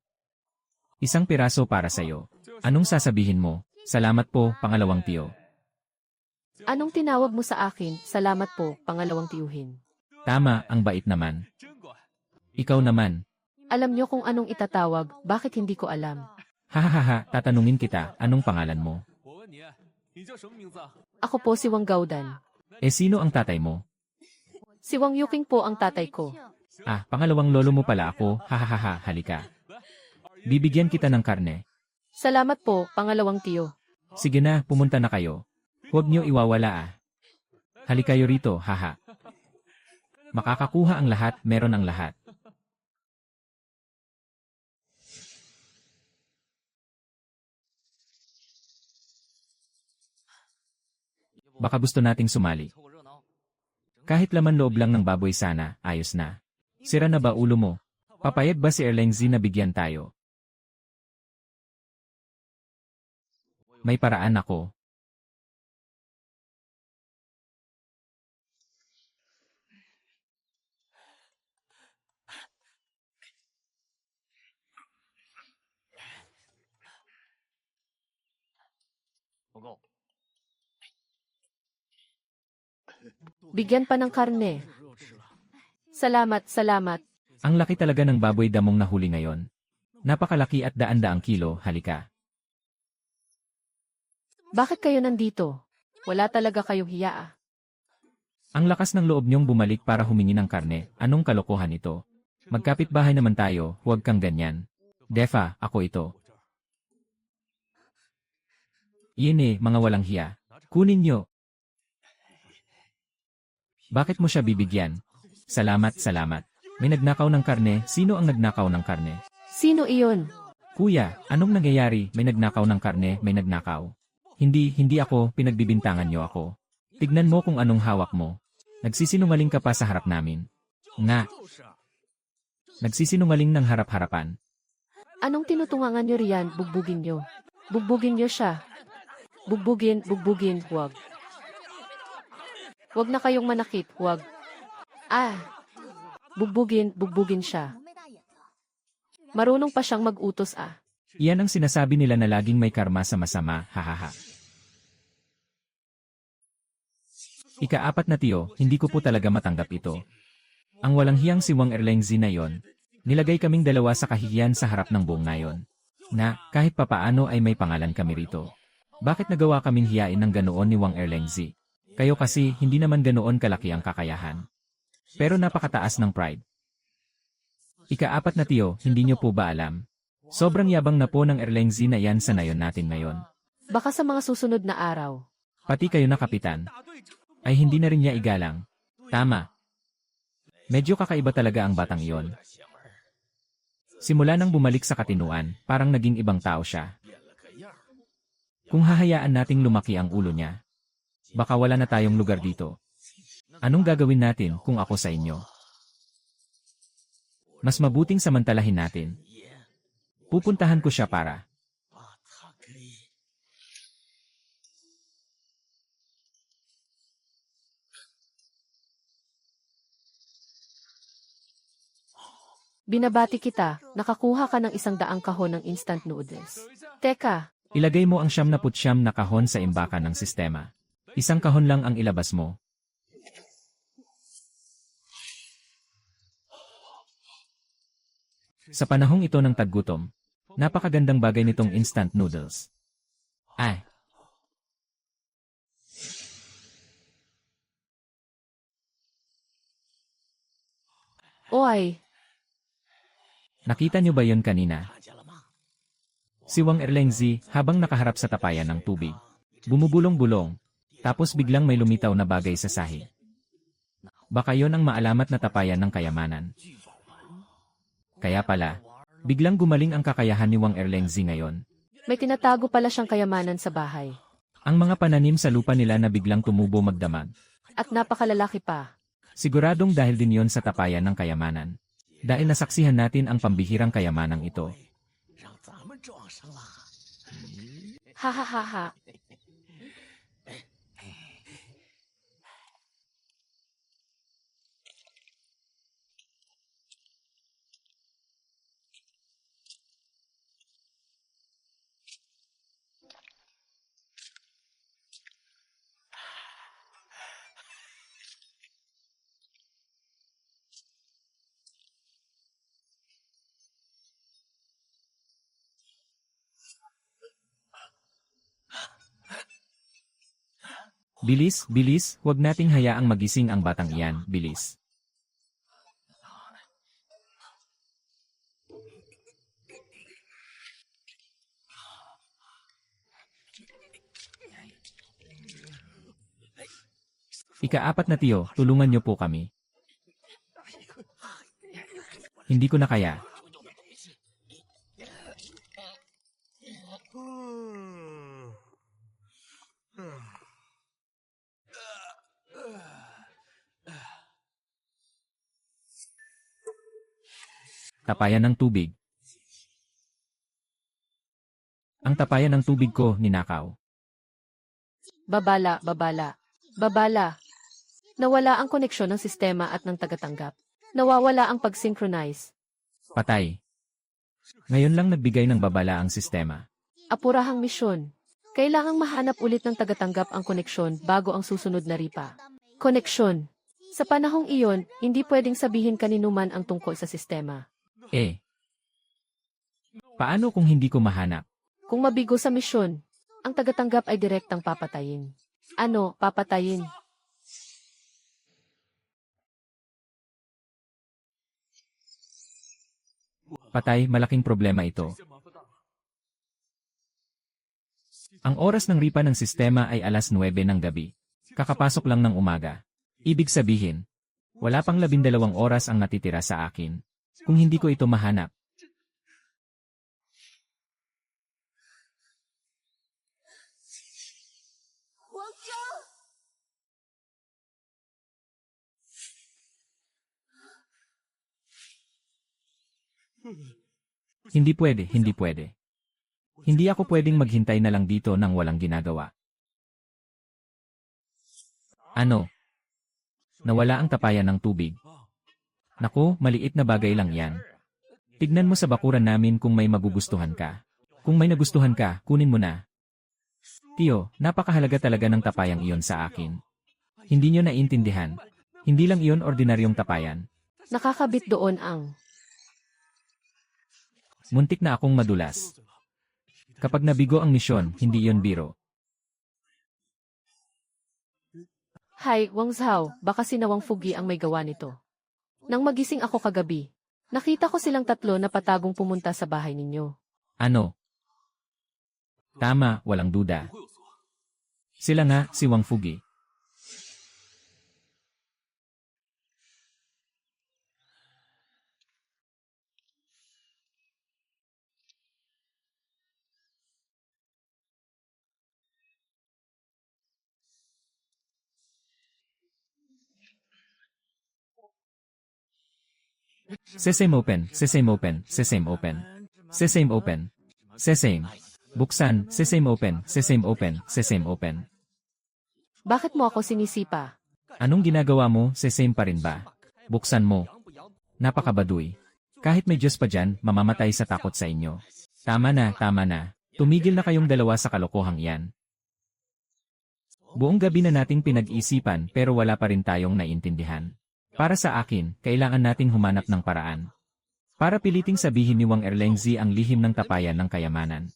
Isang piraso para sa'yo. Anong sasabihin mo? Salamat po, pangalawang tiyo.
Anong tinawag mo sa akin? Salamat po, pangalawang tiyuhin.
Tama, ang bait naman. Ikaw naman.
Alam niyo kung anong itatawag, bakit hindi ko alam?
Hahaha, tatanungin kita, anong pangalan mo?
Ako po si Wang Gaudan.
Sino ang tatay mo?
Si Wang Yuking po ang tatay ko.
Pangalawang lolo mo pala ako, hahaha, halika. Bibigyan kita ng karne.
Salamat po, pangalawang tiyo.
Sige na, pumunta na kayo. Huwag niyo iwawala Halikayo rito, haha. Makakakuha ang lahat, meron ang lahat. Baka gusto nating sumali. Kahit laman loob lang ng baboy sana, ayos na. Sira na ba ulo mo? Papayag ba si Erleng Z na bigyan tayo? May paraan ako.
Bigyan pa ng karne. Salamat, salamat.
Ang laki talaga ng baboy damong nahuli ngayon. Napakalaki at daan-daang kilo, halika.
Bakit kayo nandito? Wala talaga kayong hiya ah.
Ang lakas ng loob niyong bumalik para humingi ng karne, anong kalokohan ito? Magkapit-bahay naman tayo, huwag kang ganyan. Defa, ako ito. Yene, mga walang hiya. Kunin niyo. Bakit mo siya bibigyan? Salamat, salamat. May nagnakaw ng karne, sino ang nagnakaw ng karne?
Sino iyon?
Kuya, anong nangyayari? May nagnakaw ng karne, may nagnakaw. Hindi ako, pinagbibintangan niyo ako. Tignan mo kung anong hawak mo. Nagsisinungaling ka pa sa harap namin. Nga. Nagsisinungaling ng harap-harapan.
Anong tinutungangan niyo riyan? Bugbugin niyo. Bugbugin niyo siya. Bugbugin, huwag. Huwag na kayong manakit, huwag. Bugbugin siya. Marunong pa siyang mag-utos ah.
Iyan ang sinasabi nila na laging may karma sa masama, hahaha. Ika-4 na tiyo, hindi ko po talaga matanggap ito. Ang walang hiyang si Wang Erleng Z na yon, nilagay kaming dalawa sa kahihiyan sa harap ng buong nayon. Na, kahit papaano ay may pangalan kami rito. Bakit nagawa kaming hiyain ng ganoon ni Wang Erleng Z? Kayo kasi, hindi naman ganoon kalaki ang kakayahan. Pero napakataas ng pride. Ika-4 na tiyo, hindi nyo po ba alam? Sobrang yabang na po ng Erleng Z na yan sa nayon natin ngayon.
Baka sa mga susunod na araw.
Pati kayo na kapitan, ay hindi na rin niya igalang. Tama. Medyo kakaiba talaga ang batang iyon. Simula nang bumalik sa katinuan, parang naging ibang tao siya. Kung hahayaan nating lumaki ang ulo niya, baka wala na tayong lugar dito. Anong gagawin natin kung ako sa inyo? Mas mabuting samantalahin natin. Pupuntahan ko siya para.
Binabati kita, nakakuha ka ng 100 kahon ng instant noodles. Teka,
Ilagay mo ang 79 na kahon sa imbakan ng sistema. 1 kahon lang ang ilabas mo. Sa panahong ito ng taggutom, napakagandang bagay nitong instant noodles. Ay!
oy,
Nakita niyo ba yon kanina? Si Wang Erleng Z, habang nakaharap sa tapayan ng tubig, bumubulong-bulong, tapos biglang may lumitaw na bagay sa sahig. Baka yon ang maalamat na tapayan ng kayamanan. Kaya pala, biglang gumaling ang kakayahan ni Wang Erleng Z ngayon.
may tinatago pala siyang kayamanan sa bahay.
Ang mga pananim sa lupa nila na biglang tumubo magdamag.
At napakalalaki pa.
Siguradong dahil din yon sa tapayan ng kayamanan. Dahil nasaksihan natin ang pambihirang kayamanang ito.
Ha ha ha ha.
Bilis, bilis, huwag nating hayaang magising ang batang iyan, bilis. Ika-4 na tiyo, tulungan niyo po kami. Hindi ko na kaya. Tapayan ng tubig. Ang tapayan ng tubig ko, ninakaw.
Babala, babala. Babala. Nawala ang koneksyon ng sistema at ng tagatanggap. Nawawala ang pag-synchronize.
Patay. Ngayon lang nagbigay ng babala ang sistema.
Apurahang misyon. Kailangang mahanap ulit ng tagatanggap ang koneksyon bago ang susunod na ripa. Koneksyon. Sa panahong iyon, hindi pwedeng sabihin kaninuman ang tungkol sa sistema.
Paano kung hindi ko mahanap?
Kung mabigo sa misyon, ang tagatanggap ay direktang papatayin. Ano, papatayin?
Patay, malaking problema ito. Ang oras ng ripa ng sistema ay alas 9 ng gabi. Kakapasok lang ng umaga. Ibig sabihin, wala pang 12 oras ang natitira sa akin. Kung hindi ko ito mahanap. Hindi pwede, hindi pwede. Hindi ako pwedeng maghintay na lang dito nang walang ginagawa. Ano? Nawala ang tapayan ng tubig. Naku, maliit na bagay lang yan. Tignan mo sa bakuran namin kung may magugustuhan ka. Kung may nagustuhan ka, kunin mo na. Tio, napakahalaga talaga ng tapayang iyon sa akin. Hindi nyo naiintindihan. Hindi lang iyon ordinaryong tapayan.
Nakakabit doon ang
Muntik na akong madulas. Kapag nabigo ang misyon, hindi iyon biro.
Hay, Wang Zhao, baka si Nawang Fugi ang may gawa nito. Nang magising ako kagabi, nakita ko silang tatlo na patagong pumunta sa bahay ninyo.
Ano? Tama, walang duda. Sila nga, si Wang Fugi. Sesame open, sesame open, sesame open. Sesame open. Sesame. Buksan, sesame open, sesame open, sesame open.
Bakit mo ako sinisipa?
Anong ginagawa mo, sesame pa rin ba? Buksan mo. Napakabaduy. Kahit may Diyos pa dyan, mamamatay sa takot sa inyo. Tama na, tama na. Tumigil na kayong dalawa sa kalokohang iyan. Buong gabi na nating pinag-isipan pero wala pa rin tayong naintindihan. Para sa akin, kailangan nating humanap ng paraan. Para piliting sabihin ni Wang Erlengzi ang lihim ng tapayan ng kayamanan.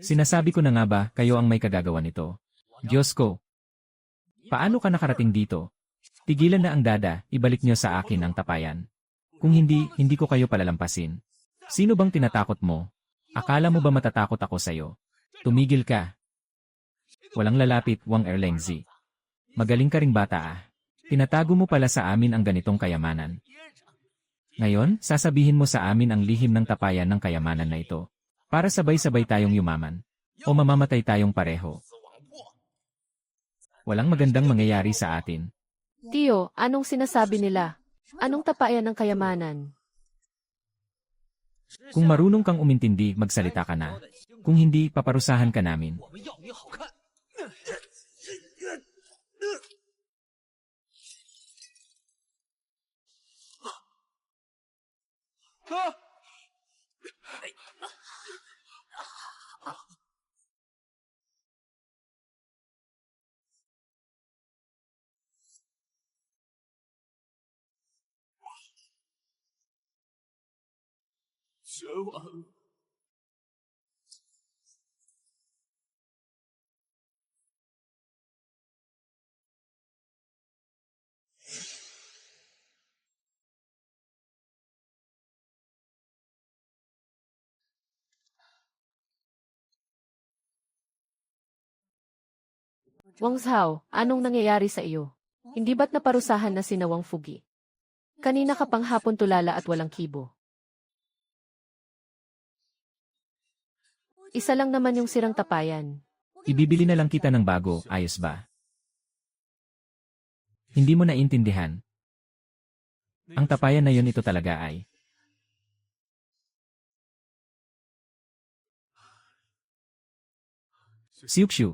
Sinasabi ko na nga ba, kayo ang may kagagawa nito? Diyos ko! Paano ka nakarating dito? Tigilan na ang dada, ibalik niyo sa akin ang tapayan. Kung hindi, hindi ko kayo palalampasin. Sino bang tinatakot mo? Akala mo ba matatakot ako sa'yo? Tumigil ka. Walang lalapit, Wang Erlengzi. Magaling ka ring bata ah. Tinatago mo pala sa amin ang ganitong kayamanan. Ngayon, sasabihin mo sa amin ang lihim ng tapayan ng kayamanan na ito. Para sabay-sabay tayong yumaman. O mamamatay tayong pareho. Walang magandang mangyayari sa atin.
Tio, anong sinasabi nila? Anong tapayan ng kayamanan?
Kung marunong kang umintindi, magsalita ka na. Kung hindi, paparusahan ka namin.
Wang Zhao, anong nangyayari sa iyo? Hindi ba't naparusahan na si Nawang Fugi? Kanina ka pang hapon tulala at walang kibo. Isa lang naman yung sirang tapayan.
Ibibili na lang kita ng bago, ayos ba? Hindi mo naintindihan. Ang tapayan na yon ito talaga ay. Siukshu.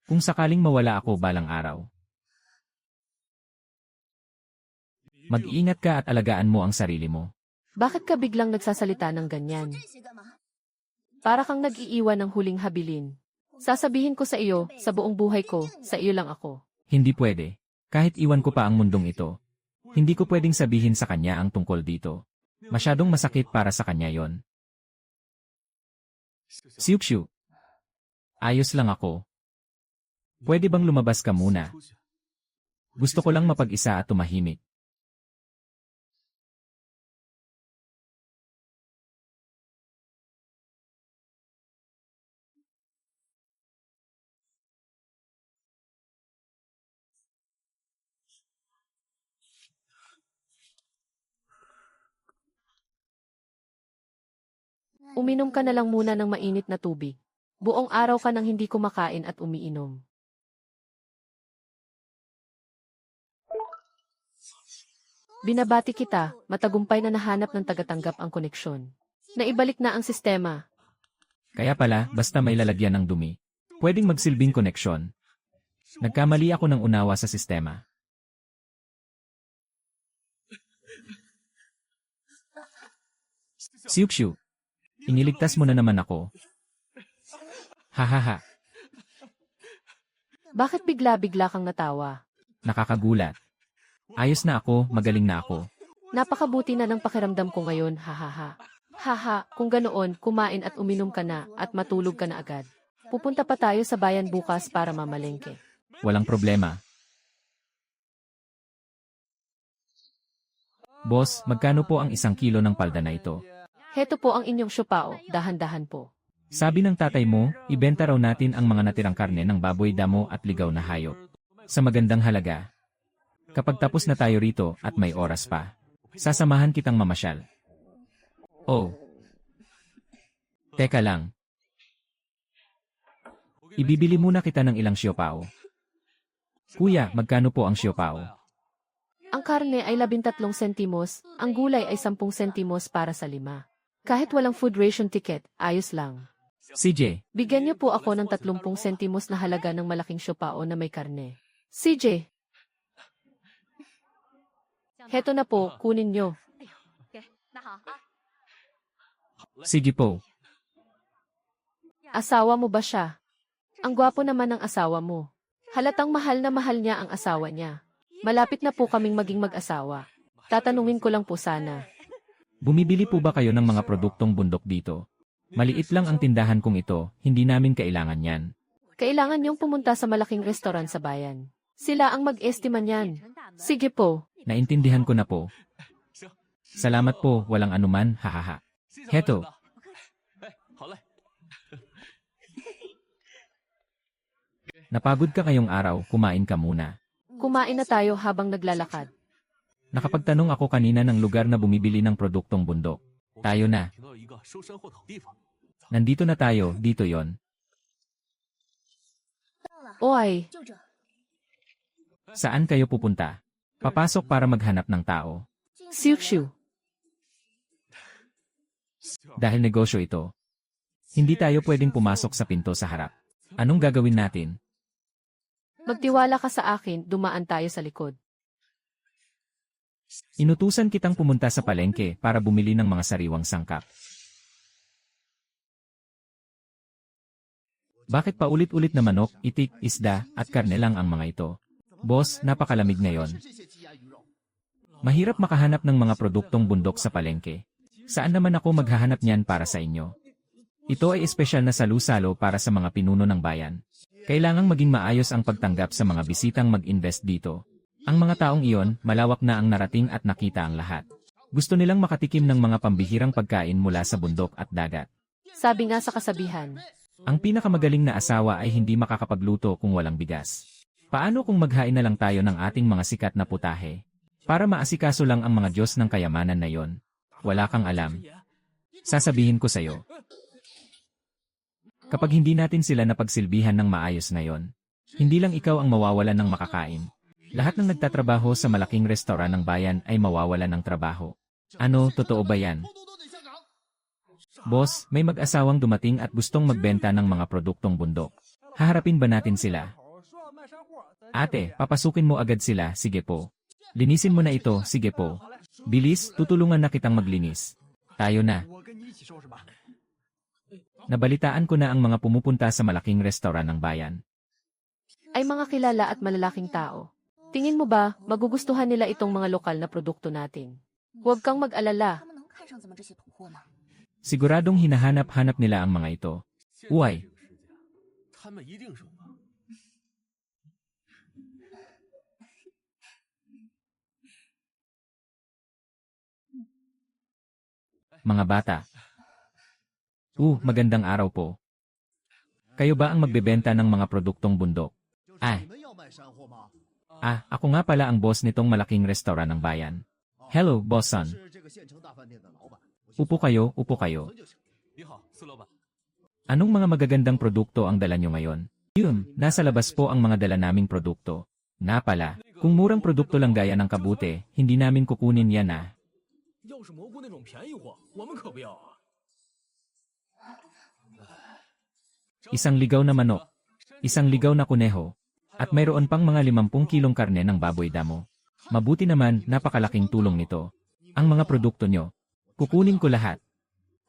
Kung sakaling mawala ako balang araw. Mag-iingat ka at alagaan mo ang sarili mo.
Bakit ka biglang nagsasalita ng ganyan? Para kang nag-iiwan ng huling habilin. Sasabihin ko sa iyo, sa buong buhay ko, sa iyo lang ako.
Hindi pwede. Kahit iwan ko pa ang mundong ito. Hindi ko pwedeng sabihin sa kanya ang tungkol dito. Masyadong masakit para sa kanya yon. Siukshu. Ayos lang ako. Pwede bang lumabas ka muna? Gusto ko lang mapag-isa at tumahimik.
Uminom ka na lang muna ng mainit na tubig. Buong araw ka nang hindi kumakain at umiinom. Binabati kita, matagumpay na nahanap ng tagatanggap ang koneksyon. Naibalik na ang sistema.
Kaya pala, basta may lalagyan ng dumi. Pwedeng magsilbing koneksyon. Nagkamali ako ng unawa sa sistema. Siukshu. Iniligtas mo na naman ako. Hahaha.
Bakit bigla-bigla kang natawa?
Nakakagulat. Ayos na ako, magaling na ako.
Napakabuti na ng pakiramdam ko ngayon, hahaha. Haha, kung ganoon, kumain at uminom ka na at matulog ka na agad. Pupunta pa tayo sa bayan bukas para mamalengke.
Walang problema. Boss, magkano po ang 1 kilo ng palda na ito?
Heto po ang inyong siopao, dahan-dahan po.
Sabi ng tatay mo, ibenta raw natin ang mga natirang karne ng baboy, damo at ligaw na hayop. Sa magandang halaga. Kapag tapos na tayo rito at may oras pa, sasamahan kitang mamasyal. Oh. Teka lang. Ibibili muna kita ng ilang siopao. Kuya, magkano po ang siopao?
Ang karne ay 13 sentimos, ang gulay ay 10 sentimos para sa 5. Kahit walang food ration ticket, ayos lang.
CJ,
Bigyan niyo po ako ng 30 sentimos na halaga ng malaking siopao na may karne. CJ! Heto na po, kunin niyo.
sige po.
Asawa mo ba siya? Ang gwapo naman ng asawa mo. Halatang mahal na mahal niya ang asawa niya. Malapit na po kaming maging mag-asawa. Tatanungin ko lang po sana.
Bumibili po ba kayo ng mga produktong bundok dito? Maliit lang ang tindahan kong ito, hindi namin kailangan yan.
Kailangan niyong pumunta sa malaking restaurant sa bayan. Sila ang mag-estima niyan. Sige po.
Naintindihan ko na po. Salamat po, walang anuman, hahaha. Heto. Napagod ka ngayong araw, kumain ka muna.
Kumain na tayo habang naglalakad.
Nakapagtanong ako kanina ng lugar na bumibili ng produktong bundok. Tayo na. Nandito na tayo, dito yon.
Oy,
Saan kayo pupunta? Papasok para maghanap ng tao.
Siukshu.
Dahil negosyo ito, hindi tayo pwedeng pumasok sa pinto sa harap. Anong gagawin natin?
Magtiwala ka sa akin, dumaan tayo sa likod.
Inutusan kitang pumunta sa palengke para bumili ng mga sariwang sangkap. Bakit paulit-ulit na manok, itik, isda, at karne lang ang mga ito? Boss, napakalamig ngayon. Mahirap makahanap ng mga produktong bundok sa palengke. Saan naman ako maghahanap niyan para sa inyo? Ito ay espesyal na salu-salo para sa mga pinuno ng bayan. Kailangang maging maayos ang pagtanggap sa mga bisitang mag-invest dito. Ang mga taong iyon, malawak na ang narating at nakita ang lahat. Gusto nilang makatikim ng mga pambihirang pagkain mula sa bundok at dagat.
Sabi nga sa kasabihan.
Ang pinakamagaling na asawa ay hindi makakapagluto kung walang bigas. Paano kung maghain na lang tayo ng ating mga sikat na putahe? Para maasikaso lang ang mga Diyos ng kayamanan na yon. Wala kang alam. Sasabihin ko sa'yo. Kapag hindi natin sila napagsilbihan ng maayos ngayon, Hindi lang ikaw ang mawawalan ng makakain. Lahat ng nagtatrabaho sa malaking restoran ng bayan ay mawawalan ng trabaho. Ano, totoo ba yan? Boss, may mag-asawang dumating at gustong magbenta ng mga produktong bundok. Haharapin ba natin sila? Ate, papasukin mo agad sila, sige po. Linisin mo na ito, sige po. Bilis, tutulungan na kitang maglinis. Tayo na. Nabalitaan ko na ang mga pumupunta sa malaking restoran ng bayan.
Ay mga kilala at malalaking tao. Tingin mo ba, magugustuhan nila itong mga lokal na produkto natin? Huwag kang mag-alala.
Siguradong hinahanap-hanap nila ang mga ito. Uy, mga bata. Magandang araw po. Kayo ba ang magbebenta ng mga produktong bundok? Ako nga pala ang boss nitong malaking restoran ng bayan. Hello, boss son. Upo kayo, upo kayo. Anong mga magagandang produkto ang dala nyo ngayon? Nasa labas po ang mga dala naming produkto. Na pala, kung murang produkto lang gaya ng kabute, hindi namin kukunin yan ah. Isang ligaw na manok, isang ligaw na kuneho, at mayroon pang mga 50 kilong karne ng baboy damo. Mabuti naman, napakalaking tulong nito. Ang mga produkto nyo, kukunin ko lahat.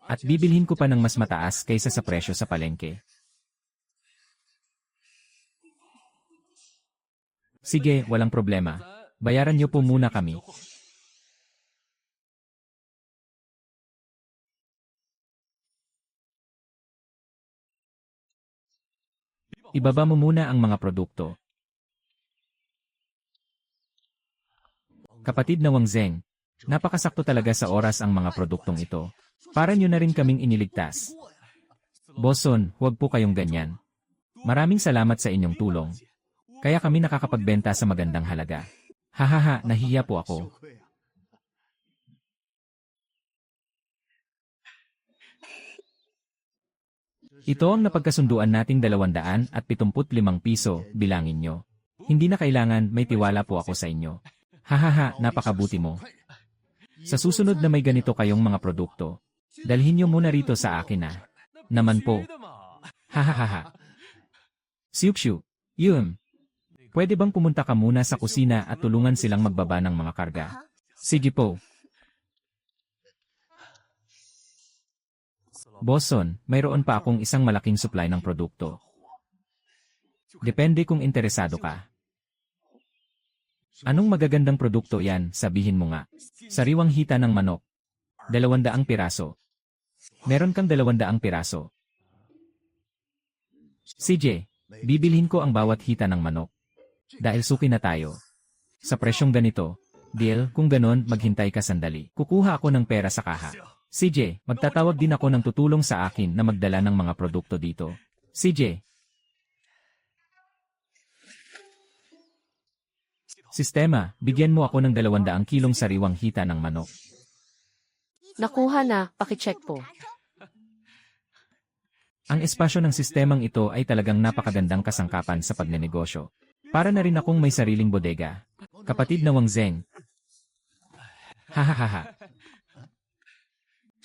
At bibilhin ko pa ng mas mataas kaysa sa presyo sa palengke. Sige, walang problema. Bayaran nyo po muna kami. Ibaba mo muna ang mga produkto. Kapatid na Wang Zeng, napakasakto talaga sa oras ang mga produktong ito. Para nyo na rin kaming iniligtas. Boson, huwag po kayong ganyan. Maraming salamat sa inyong tulong. Kaya kami nakakapagbenta sa magandang halaga. Hahaha, nahiya po ako. Ito ang napagkasunduan nating 275 piso, bilangin nyo. Hindi na kailangan, may tiwala po ako sa inyo. Hahaha, napakabuti mo. Sa susunod na may ganito kayong mga produkto, dalhin nyo muna rito sa akin ah. Naman po. Hahaha. Siukshu, pwede bang pumunta ka muna sa kusina at tulungan silang magbaba ng mga karga? Sige po. Boson, mayroon pa akong isang malaking supply ng produkto. Depende kung interesado ka. Anong magagandang produkto yan, sabihin mo nga. Sariwang hita ng manok. 200 piraso. Meron kang 200 piraso. CJ, bibilhin ko ang bawat hita ng manok. Dahil suki na tayo. Sa presyong ganito, deal, kung ganon, maghintay ka sandali. Kukuha ako ng pera sa kaha. CJ, magtatawag din ako ng tutulong sa akin na magdala ng mga produkto dito. CJ. Sistema, bigyan mo ako ng 200 kilong sariwang hita ng manok.
Nakuha na, pakicheck po.
Ang espasyo ng sistemang ito ay talagang napakagandang kasangkapan sa pagnenegosyo. Para na rin akong may sariling bodega. Kapatid na Wang Zeng. Hahaha.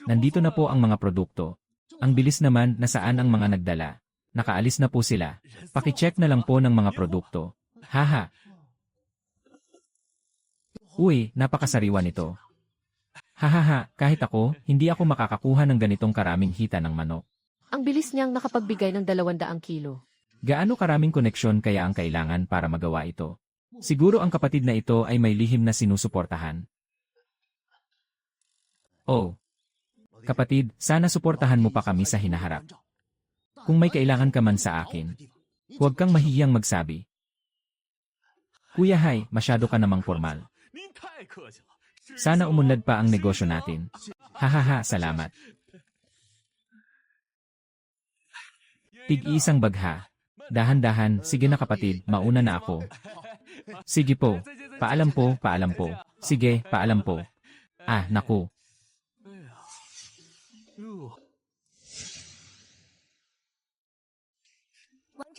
Nandito na po ang mga produkto. Ang bilis naman na saan ang mga nagdala. Nakaalis na po sila. Pakicheck na lang po ng mga produkto. Haha. Napakasariwa nito. Hahaha, kahit ako, hindi ako makakakuha ng ganitong karaming hita ng manok.
Ang bilis niyang nakapagbigay ng 200 kilo.
Gaano karaming koneksyon kaya ang kailangan para magawa ito? Siguro ang kapatid na ito ay may lihim na sinusuportahan. Oh. Kapatid, sana suportahan mo pa kami sa hinaharap. Kung may kailangan ka man sa akin, huwag kang mahihiyang magsabi. Kuya Hai, masyado ka namang formal. Sana umunlad pa ang negosyo natin. Hahaha, salamat. Tig-isang bagha. Dahan-dahan, sige na kapatid, mauna na ako. Sige po. Paalam po, paalam po. Sige, paalam po. Naku.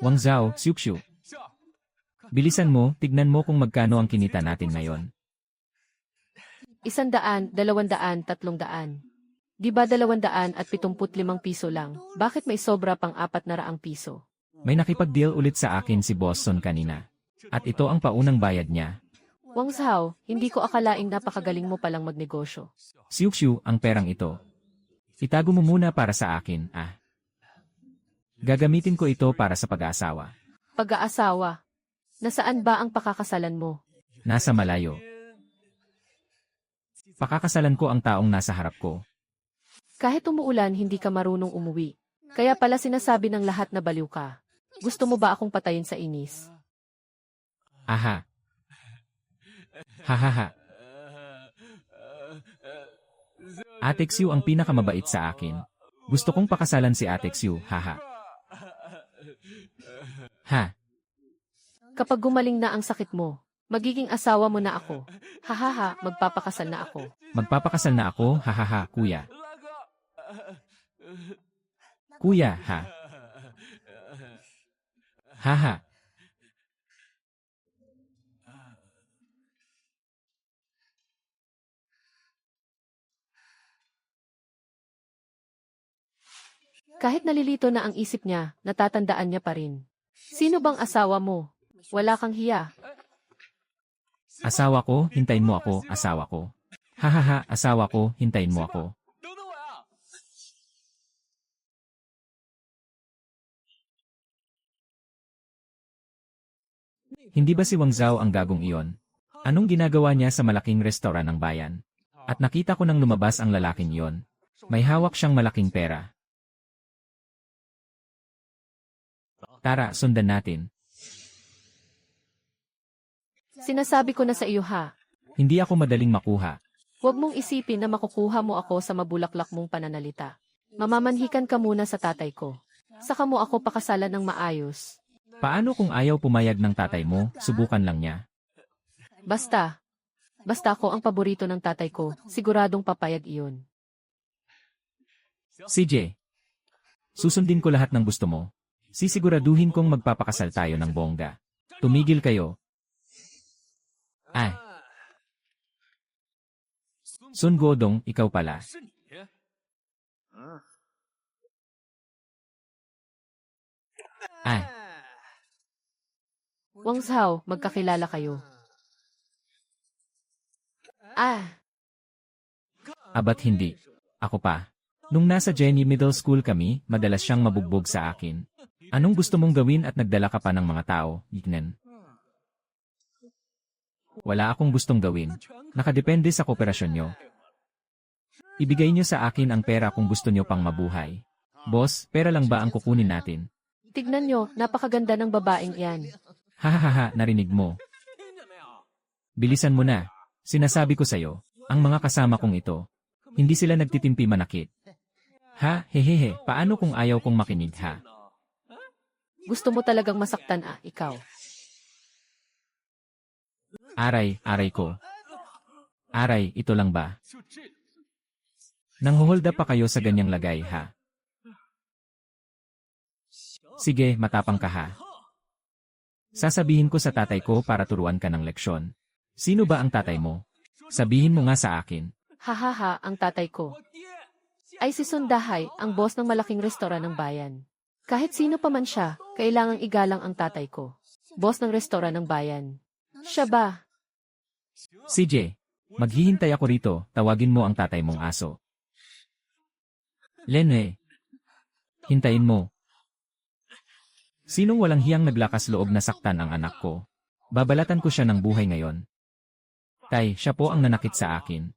Wang Zhao, Siukshu. Bilisan mo, tignan mo kung magkano ang kinita natin ngayon.
100, 200, 300. Di ba 275 piso lang? Bakit may sobra pang 400 piso?
May nakipag-deal ulit sa akin si Boston kanina. At ito ang paunang bayad niya.
Wang Zhao, hindi ko akalaing napakagaling mo palang magnegosyo.
Xiu, ang perang ito. Itago mo muna para sa akin, Gagamitin ko ito para sa pag-aasawa.
Pag-aasawa. Nasaan ba ang pakakasalan mo?
Nasa malayo. Pakakasalan ko ang taong nasa harap ko.
Kahit umuulan, hindi ka marunong umuwi. Kaya pala sinasabi ng lahat na baliw ka. Gusto mo ba akong patayin sa inis?
Aha. Hahaha. Ate Xiu ang pinakamabait sa akin. Gusto kong pakasalan si Ate Xiu, haha. Ha.
Kapag gumaling na ang sakit mo, magiging asawa mo na ako. Hahaha, magpapakasal na ako.
Magpapakasal na ako, hahaha, kuya. Kuya, ha. Haha.
Kahit nalilito na ang isip niya, natatandaan niya pa rin. Sino bang asawa mo? Wala kang hiya.
Asawa ko, hintayin mo ako, asawa ko. Hahaha, asawa ko, hintayin mo ako. Hindi ba si Wang Zhao ang gagong iyon? Anong ginagawa niya sa malaking restoran ng bayan? At nakita ko nang lumabas ang lalaking iyon. May hawak siyang malaking pera. Tara, sundan natin.
Sinasabi ko na sa iyo ha.
Hindi ako madaling makuha.
Huwag mong isipin na makukuha mo ako sa mabulaklak mong pananalita. Mamamanhikan ka muna sa tatay ko. Saka mo ako pakasalan ng maayos.
Paano kung ayaw pumayag ng tatay mo, subukan lang niya?
Basta ako ang paborito ng tatay ko, siguradong papayag iyon.
CJ, susundin ko lahat ng gusto mo. Sisiguraduhin kong magpapakasal tayo ng bongga. Tumigil kayo. Sun Godong, ikaw pala.
Wang Zhao, magkakilala kayo.
Abat hindi. Ako pa. Nung nasa Jenny Middle School kami, madalas siyang mabugbog sa akin. Anong gusto mong gawin at nagdala ka pa ng mga tao, Yignen? Wala akong gustong gawin. Nakadepende sa kooperasyon nyo. Ibigay nyo sa akin ang pera kung gusto nyo pang mabuhay. Boss, pera lang ba ang kukunin natin?
Tignan nyo, napakaganda ng babaeng yan.
Hahaha, narinig mo. Bilisan mo na. Sinasabi ko sa'yo, ang mga kasama kong ito, hindi sila nagtitimpi manakit. Hehehe, paano kung ayaw kong makinig ha?
Gusto mo talagang masaktan ikaw.
Aray ko. Aray, ito lang ba? Nanghuhulda pa kayo sa ganyang lagay ha? Sige, matapang ka ha? Sasabihin ko sa tatay ko para turuan ka ng leksyon. Sino ba ang tatay mo? Sabihin mo nga sa akin.
Hahaha, ang tatay ko ay si Sundahay, ang boss ng malaking restoran ng bayan. Kahit sino pa man siya, kailangang igalang ang tatay ko. Boss ng restoran ng bayan. Siya ba?
CJ, maghihintay ako rito, tawagin mo ang tatay mong aso. Lenwe, hintayin mo. Sinong walang hiyang naglakas loob na saktan ang anak ko? Babalatan ko siya ng buhay ngayon. Tay, siya po ang nanakit sa akin.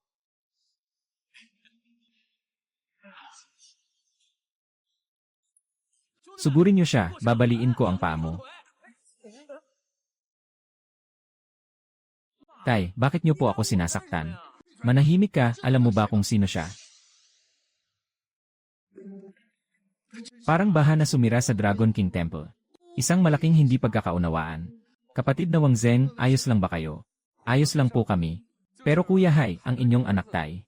Sugurin niyo siya, babaliin ko ang paa mo. Tay, bakit niyo po ako sinasaktan? Manahimik ka, alam mo ba kung sino siya? Parang baha na sumira sa Dragon King Temple. Isang malaking hindi pagkakaunawaan. Kapatid na Wang Zeng, ayos lang ba kayo? Ayos lang po kami. Pero Kuya Hai, ang inyong anak Tay.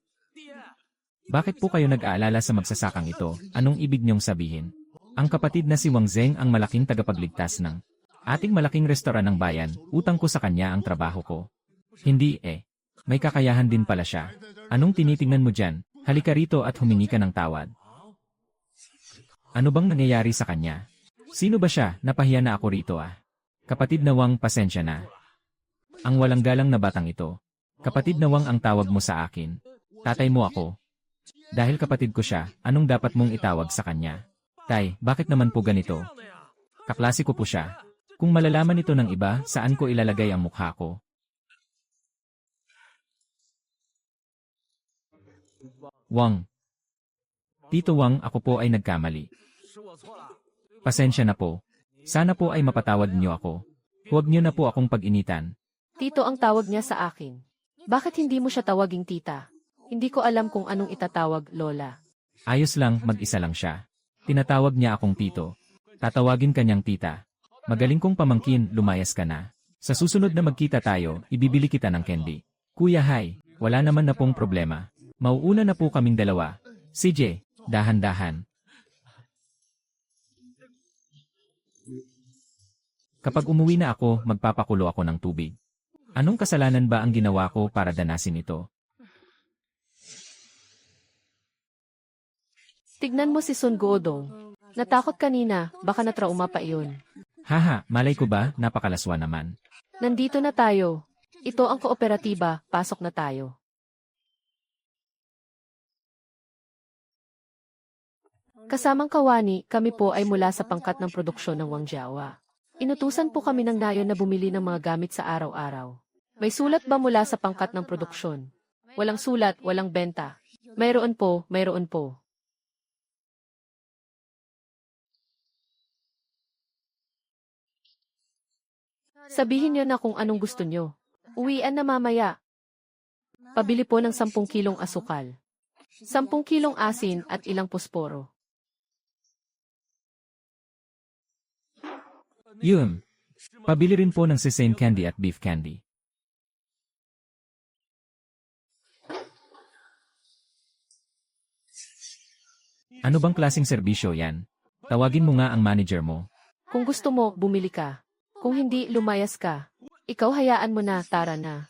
Bakit po kayo nag-aalala sa magsasakang ito? Anong ibig niyong sabihin? Ang kapatid na si Wang Zeng ang malaking tagapagligtas ng Ating malaking restoran ng bayan, utang ko sa kanya ang trabaho ko. Hindi eh. May kakayahan din pala siya. Anong tinitingnan mo dyan? Halika rito at humingi ka ng tawad. Ano bang nangyayari sa kanya? Sino ba siya? Napahiya na ako rito ah. Kapatid na Wang, pasensya na. Ang walang galang na batang ito. Kapatid na Wang ang tawag mo sa akin. Tatay mo ako. Dahil kapatid ko siya, anong dapat mong itawag sa kanya? Tay, bakit naman po ganito? Kaklase ko po siya. Kung malalaman ito ng iba, saan ko ilalagay ang mukha ko? Wang. Tito Wang, ako po ay nagkamali. Pasensya na po. Sana po ay mapatawad niyo ako. Huwag niyo na po akong pag-initan.
Tito ang tawag niya sa akin. Bakit hindi mo siya tawaging tita? Hindi ko alam kung anong itatawag, Lola.
Ayos lang, mag-isa lang siya. Tinatawag niya akong tito. Tatawagin kanyang tita. Magaling kong pamangkin, lumayas ka na. Sa susunod na magkita tayo, ibibili kita ng candy. Kuya Hai, wala naman na pong problema. Mauuna na po kaming dalawa. CJ, dahan-dahan. Kapag umuwi na ako, magpapakulo ako ng tubig. Anong kasalanan ba ang ginawa ko para danasin ito?
Tignan mo si Sun Godong. Natakot kanina, baka natrauma pa iyon.
Haha, malay ko ba, napakalaswa naman.
Nandito na tayo. Ito ang kooperatiba, pasok na tayo. Kasamang Kawani, kami po ay mula sa pangkat ng produksyon ng Wangjiawa. Inutusan po kami ng nayon na bumili ng mga gamit sa araw-araw. May sulat ba mula sa pangkat ng produksyon? Walang sulat, walang benta. Mayroon po, mayroon po. Sabihin niyo na kung anong gusto niyo. Uwian na mamaya. Pabili po ng 10 kilong asukal. 10 kilong asin at ilang posporo.
Yun. Pabili rin po ng sesame candy at beef candy. Ano bang klaseng serbisyo yan? Tawagin mo nga ang manager mo.
Kung gusto mo, bumili ka. Kung hindi, lumayas ka. Ikaw hayaan mo na, tara na.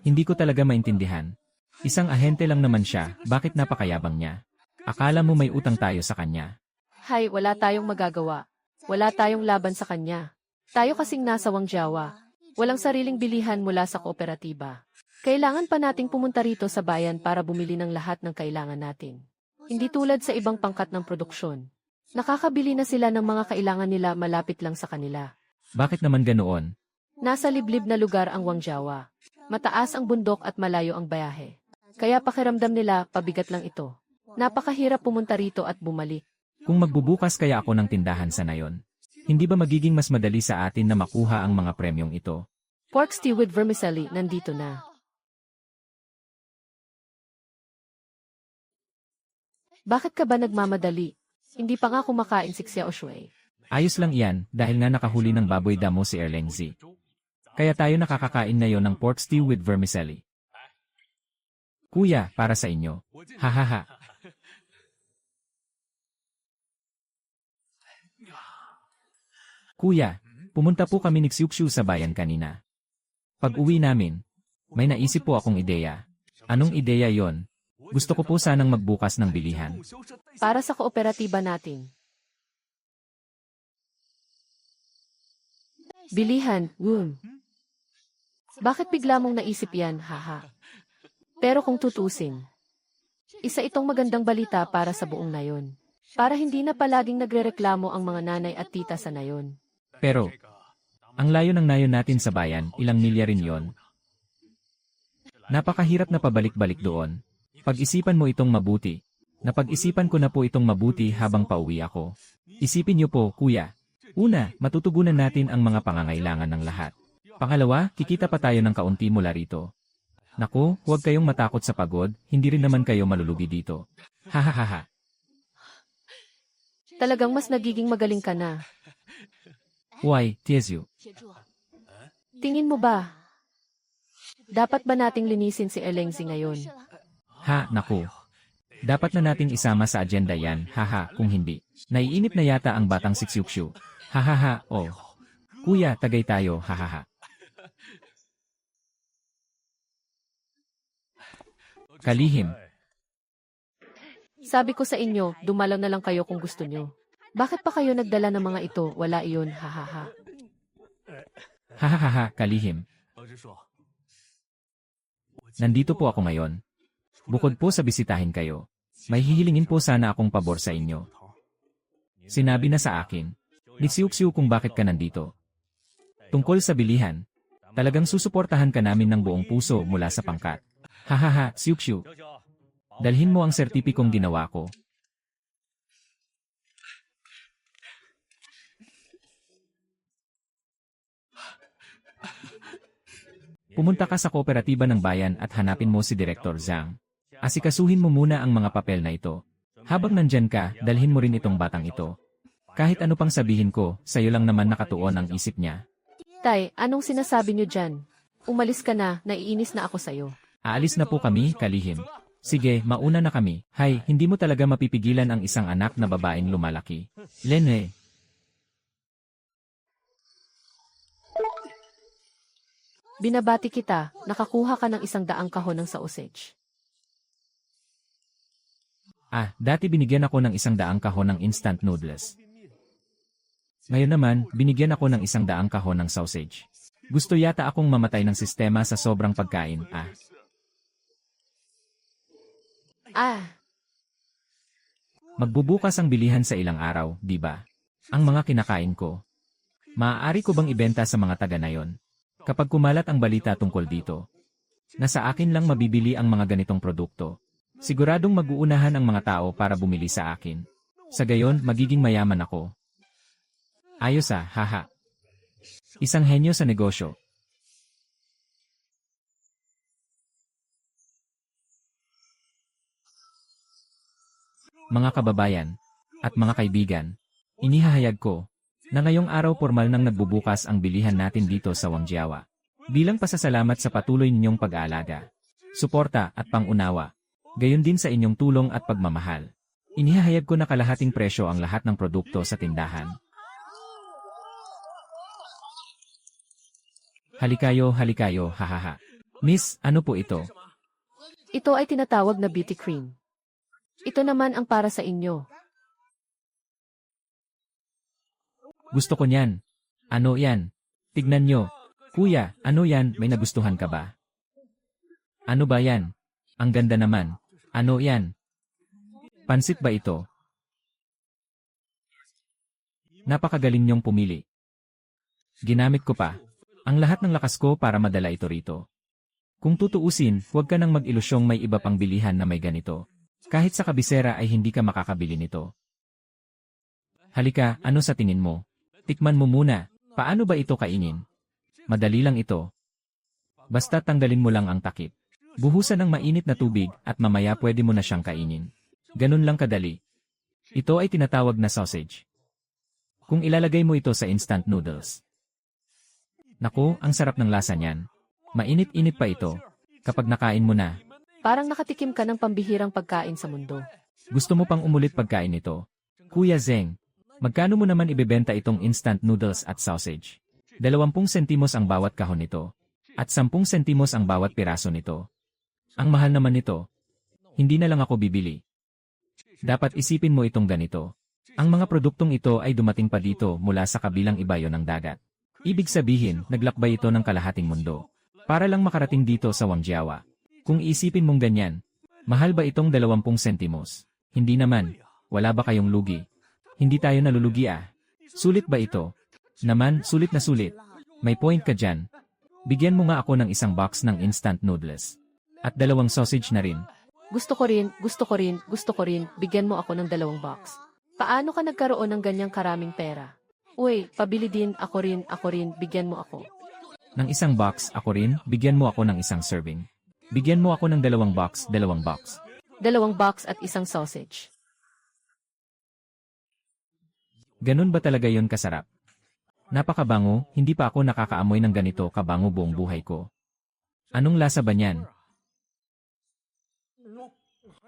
Hindi ko talaga maintindihan. Isang ahente lang naman siya, bakit napakayabang niya? Akala mo may utang tayo sa kanya.
Hay, wala tayong magagawa. Wala tayong laban sa kanya. Tayo kasing nasa Wangjiawa. Walang sariling bilihan mula sa kooperatiba. Kailangan pa nating pumunta rito sa bayan para bumili ng lahat ng kailangan natin. Hindi tulad sa ibang pangkat ng produksyon. Nakakabili na sila ng mga kailangan nila malapit lang sa kanila.
Bakit naman ganoon?
Nasa liblib na lugar ang Wangjiawa. Mataas ang bundok at malayo ang bayahe. Kaya pakiramdam nila, pabigat lang ito. Napakahirap pumunta rito at bumalik.
Kung magbubukas kaya ako ng tindahan sa nayon, hindi ba magiging mas madali sa atin na makuha ang mga premyong ito?
Pork stew with vermicelli, nandito na. Bakit ka ba nagmamadali? Hindi pa nga kumakain si Xia Shui.
Ayos lang iyan, dahil nga nakahuli ng baboy damo si Erlengzi. Kaya tayo nakakakain ngayon ng pork stew with vermicelli. Kuya, para sa inyo. Hahaha. Kuya, pumunta po kami ni Xiuxiu sa bayan kanina. Pag uwi namin, may naisip po akong ideya. Anong ideya yon? Gusto ko po sanang magbukas ng bilihan.
Para sa kooperatiba natin. Bilihan, Bakit bigla mong naisip yan, haha? Pero kung tutusin, isa itong magandang balita para sa buong nayon. Para hindi na palaging nagrereklamo ang mga nanay at tita sa nayon.
Pero, ang layo ng nayon natin sa bayan, ilang milya rin yon. Napakahirap na pabalik-balik doon. Pag-isipan mo itong mabuti. Napag-isipan ko na po itong mabuti habang pauwi ako. Isipin niyo po, kuya. Una, matutugunan natin ang mga pangangailangan ng lahat. Pangalawa, kikita pa tayo ng kaunti mula rito. Naku, huwag kayong matakot sa pagod, hindi rin naman kayo malulugi dito. Hahaha.
Talagang mas nagiging magaling ka na.
Why, Tiezu?
Tingin mo ba? Dapat ba nating linisin si Elengzi ngayon?
Ha, naku. Dapat na nating isama sa agenda yan, haha, kung hindi. Naiinip na yata ang batang Sikyukshu. Hahaha, oh. Kuya, tagay tayo, hahaha. Kalihim.
Sabi ko sa inyo, dumalaw na lang kayo kung gusto nyo. Bakit pa kayo nagdala ng mga ito? Wala iyon, hahaha.
Hahaha, kalihim. Nandito po ako ngayon. Bukod po sa bisitahin kayo, may hihilingin po sana akong pabor sa inyo. Sinabi na sa akin, ni Siuxiu kung bakit ka nandito. Tungkol sa bilihan, talagang susuportahan ka namin ng buong puso mula sa pangkat. Hahaha, Siuxiu. Dalhin mo ang sertipikong ginawa ko. Pumunta ka sa kooperatiba ng bayan at hanapin mo si Direktor Zhang. Asikasuhin mo muna ang mga papel na ito. Habang nandyan ka, dalhin mo rin itong batang ito. Kahit ano pang sabihin ko, sa'yo lang naman nakatuon ang isip niya.
Tay, anong sinasabi nyo dyan? Umalis ka na, naiinis na ako sa'yo.
Aalis na po kami, kalihim. Sige, mauna na kami. Hay, hindi mo talaga mapipigilan ang isang anak na babaeng lumalaki. Lene.
Binabati kita, nakakuha ka ng 100 kahon ng sausage.
Dati binigyan ako ng 100 kahon ng instant noodles. Ngayon naman, binigyan ako ng 100 kahon ng sausage. Gusto yata akong mamatay ng sistema sa sobrang pagkain, Magbubukas ang bilihan sa ilang araw, di ba? Ang mga kinakain ko. Maaari ko bang ibenta sa mga taga na yon? Kapag kumalat ang balita tungkol dito, nasa akin lang mabibili ang mga ganitong produkto. Siguradong mag-uunahan ang mga tao para bumili sa akin. Sa gayon, magiging mayaman ako. Ayos haha. Isang henyo sa negosyo. Mga kababayan, at mga kaibigan, inihahayag ko, na ngayong araw formal nang nagbubukas ang bilihan natin dito sa Wangjiawa. Bilang pasasalamat sa patuloy ninyong pag-aalaga, suporta at pangunawa, gayon din sa inyong tulong at pagmamahal. Inihahayag ko na kalahating presyo ang lahat ng produkto sa tindahan. Halikayo, hahaha. Miss, ano po ito?
Ito ay tinatawag na beauty cream. Ito naman ang para sa inyo.
Gusto ko niyan. Ano yan? Tignan nyo. Kuya, ano yan? May nagustuhan ka ba? Ano ba yan? Ang ganda naman. Ano yan? Pansit ba ito? Napakagaling niyong pumili. Ginamit ko pa ang lahat ng lakas ko para madala ito rito. Kung tutuusin, huwag ka nang mag-ilusyong may iba pang bilihan na may ganito. Kahit sa kabisera ay hindi ka makakabili nito. Halika, ano sa tingin mo? Tikman mo muna. Paano ba ito kainin? Madali lang ito. Basta tanggalin mo lang ang takip. Buhusan ng mainit na tubig at mamaya pwede mo na siyang kainin. Ganun lang kadali. Ito ay tinatawag na sausage. Kung ilalagay mo ito sa instant noodles. Naku, ang sarap ng lasa niyan. Mainit-init pa ito. Kapag nakain mo na.
Parang nakatikim ka ng pambihirang pagkain sa mundo.
Gusto mo pang umulit pagkain ito? Kuya Zeng, magkano mo naman ibebenta itong instant noodles at sausage? 20 sentimos ang bawat kahon nito. At 10 sentimos ang bawat piraso nito. Ang mahal naman nito. Hindi na lang ako bibili. Dapat isipin mo itong ganito. Ang mga produktong ito ay dumating pa dito mula sa kabilang ibayo ng dagat. Ibig sabihin, naglakbay ito ng kalahating mundo. Para lang makarating dito sa Wangjiawa. Kung isipin mong ganyan, mahal ba itong 20 sentimos? Hindi naman. Wala ba kayong lugi? Hindi tayo nalulugi Sulit ba ito? Naman, sulit na sulit. May point ka dyan. Bigyan mo nga ako ng 1 box ng instant noodles. At 2 sausage na rin.
Gusto ko rin. Bigyan mo ako ng 2 box. Paano ka nagkaroon ng ganyang karaming pera? Uy, pabili din, ako rin, bigyan mo ako.
Ng 1 box, ako rin, bigyan mo ako ng 1 serving. Bigyan mo ako ng 2 box, 2 box.
2 box at 1 sausage.
Ganun ba talaga yon kasarap? Napakabango, hindi pa ako nakakaamoy ng ganito kabango buong buhay ko. Anong lasa ba niyan?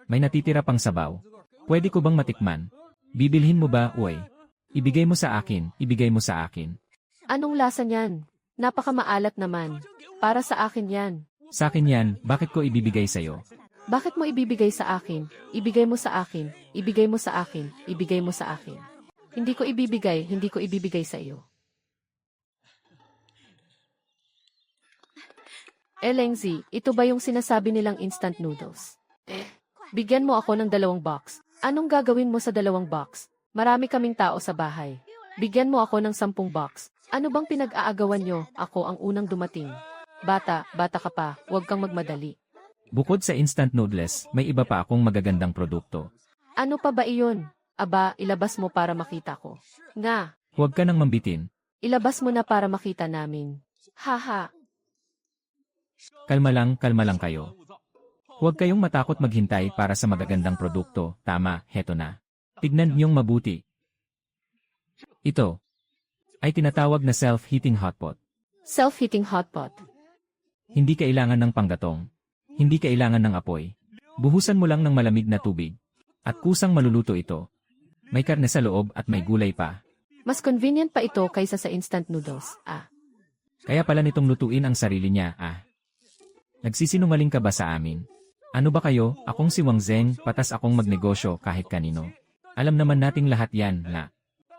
May natitira pang sabaw. Pwede ko bang matikman? Bibilhin mo ba, uy? Ibigay mo sa akin, ibigay mo sa akin.
Anong lasa niyan? Napakamaalat naman. Para sa akin yan.
Sa akin yan, bakit ko ibibigay sa'yo?
Bakit mo ibibigay sa akin? Ibigay mo sa akin. Ibigay mo sa akin. Ibigay mo sa akin. Hindi ko ibibigay sa iyo. Elengzi, ito ba yung sinasabi nilang instant noodles? Bigyan mo ako ng 2 box. Anong gagawin mo sa 2 box? Marami kaming tao sa bahay. Bigyan mo ako ng 10 box. Ano bang pinag-aagawan nyo? Ako ang unang dumating. Bata ka pa, huwag kang magmadali.
Bukod sa instant noodles, may iba pa akong magagandang produkto.
Ano pa ba iyon? Aba, ilabas mo para makita ko. Nga,
Huwag ka nang mambitin.
ilabas mo na para makita namin. Haha.
Kalma lang kayo. Huwag kayong matakot maghintay para sa magagandang produkto. Tama, heto na. Tignan niyong mabuti. Ito ay tinatawag na self-heating hotpot.
Self-heating hotpot.
Hindi kailangan ng panggatong. Hindi kailangan ng apoy. Buhusan mo lang ng malamig na tubig. At kusang maluluto ito. May karne sa loob at may gulay pa.
Mas convenient pa ito kaysa sa instant noodles.
Kaya pala nitong lutuin ang sarili niya, Nagsisinungaling ka ba sa amin? Ano ba kayo? Akong si Wang Zeng, patas akong magnegosyo kahit kanino. Alam naman nating lahat yan, na.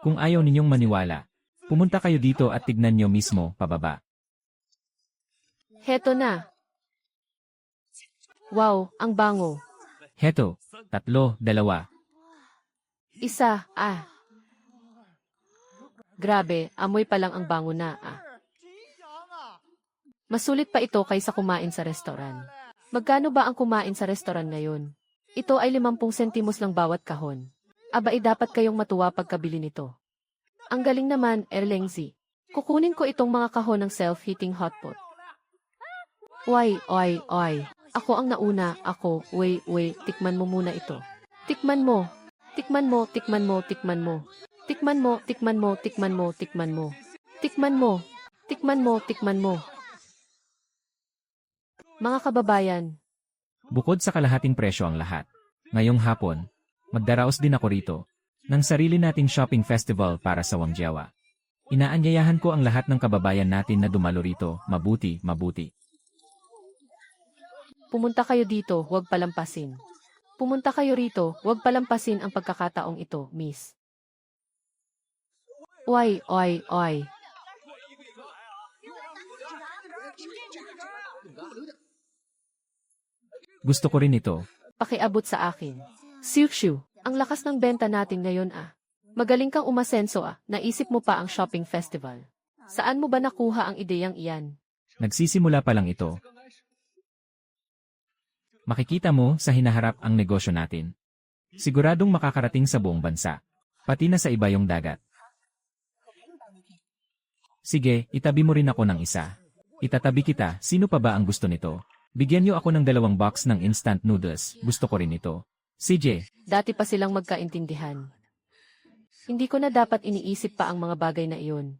Kung ayaw ninyong maniwala, pumunta kayo dito at tignan nyo mismo, pababa.
Heto na. Wow, ang bango.
Heto, 3, 2.
1. Grabe, amoy pa lang ang bango na, Masulit pa ito kaysa kumain sa restoran. Magkano ba ang kumain sa restoran ngayon? Ito ay 50 sentimos lang bawat kahon. Aba, dapat kayong matuwa pagkabili nito. Ang galing naman, Erlengzi. Kukunin ko itong mga kahon ng self-heating hotpot. Oy. Ako ang nauna, ako. Tikman mo muna ito. Tikman mo. Tikman mo. Mga kababayan,
Bukod sa kalahating presyo ang lahat. Ngayong hapon, magdaraos din ako rito ng sarili nating shopping festival para sa Wangjiawa. Inaanyayahan ko ang lahat ng kababayan natin na dumalo rito, mabuti.
pumunta kayo dito, huwag palampasin. Pumunta kayo rito, huwag palampasin ang pagkakataong ito, miss. Oy.
Gusto ko rin ito.
Pakiabot sa akin. Siuxiu, ang lakas ng benta natin ngayon Magaling kang umasenso naisip mo pa ang shopping festival. Saan mo ba nakuha ang ideyang iyan?
Nagsisimula pa lang ito. Makikita mo sa hinaharap ang negosyo natin. Siguradong makakarating sa buong bansa. Pati na sa ibayong dagat. Sige, itabi mo rin ako ng isa. Itatabi kita, sino pa ba ang gusto nito? Bigyan niyo ako ng 2 box ng instant noodles. Gusto ko rin ito. CJ.
Dati pa silang magkaintindihan. Hindi ko na dapat iniisip pa ang mga bagay na iyon.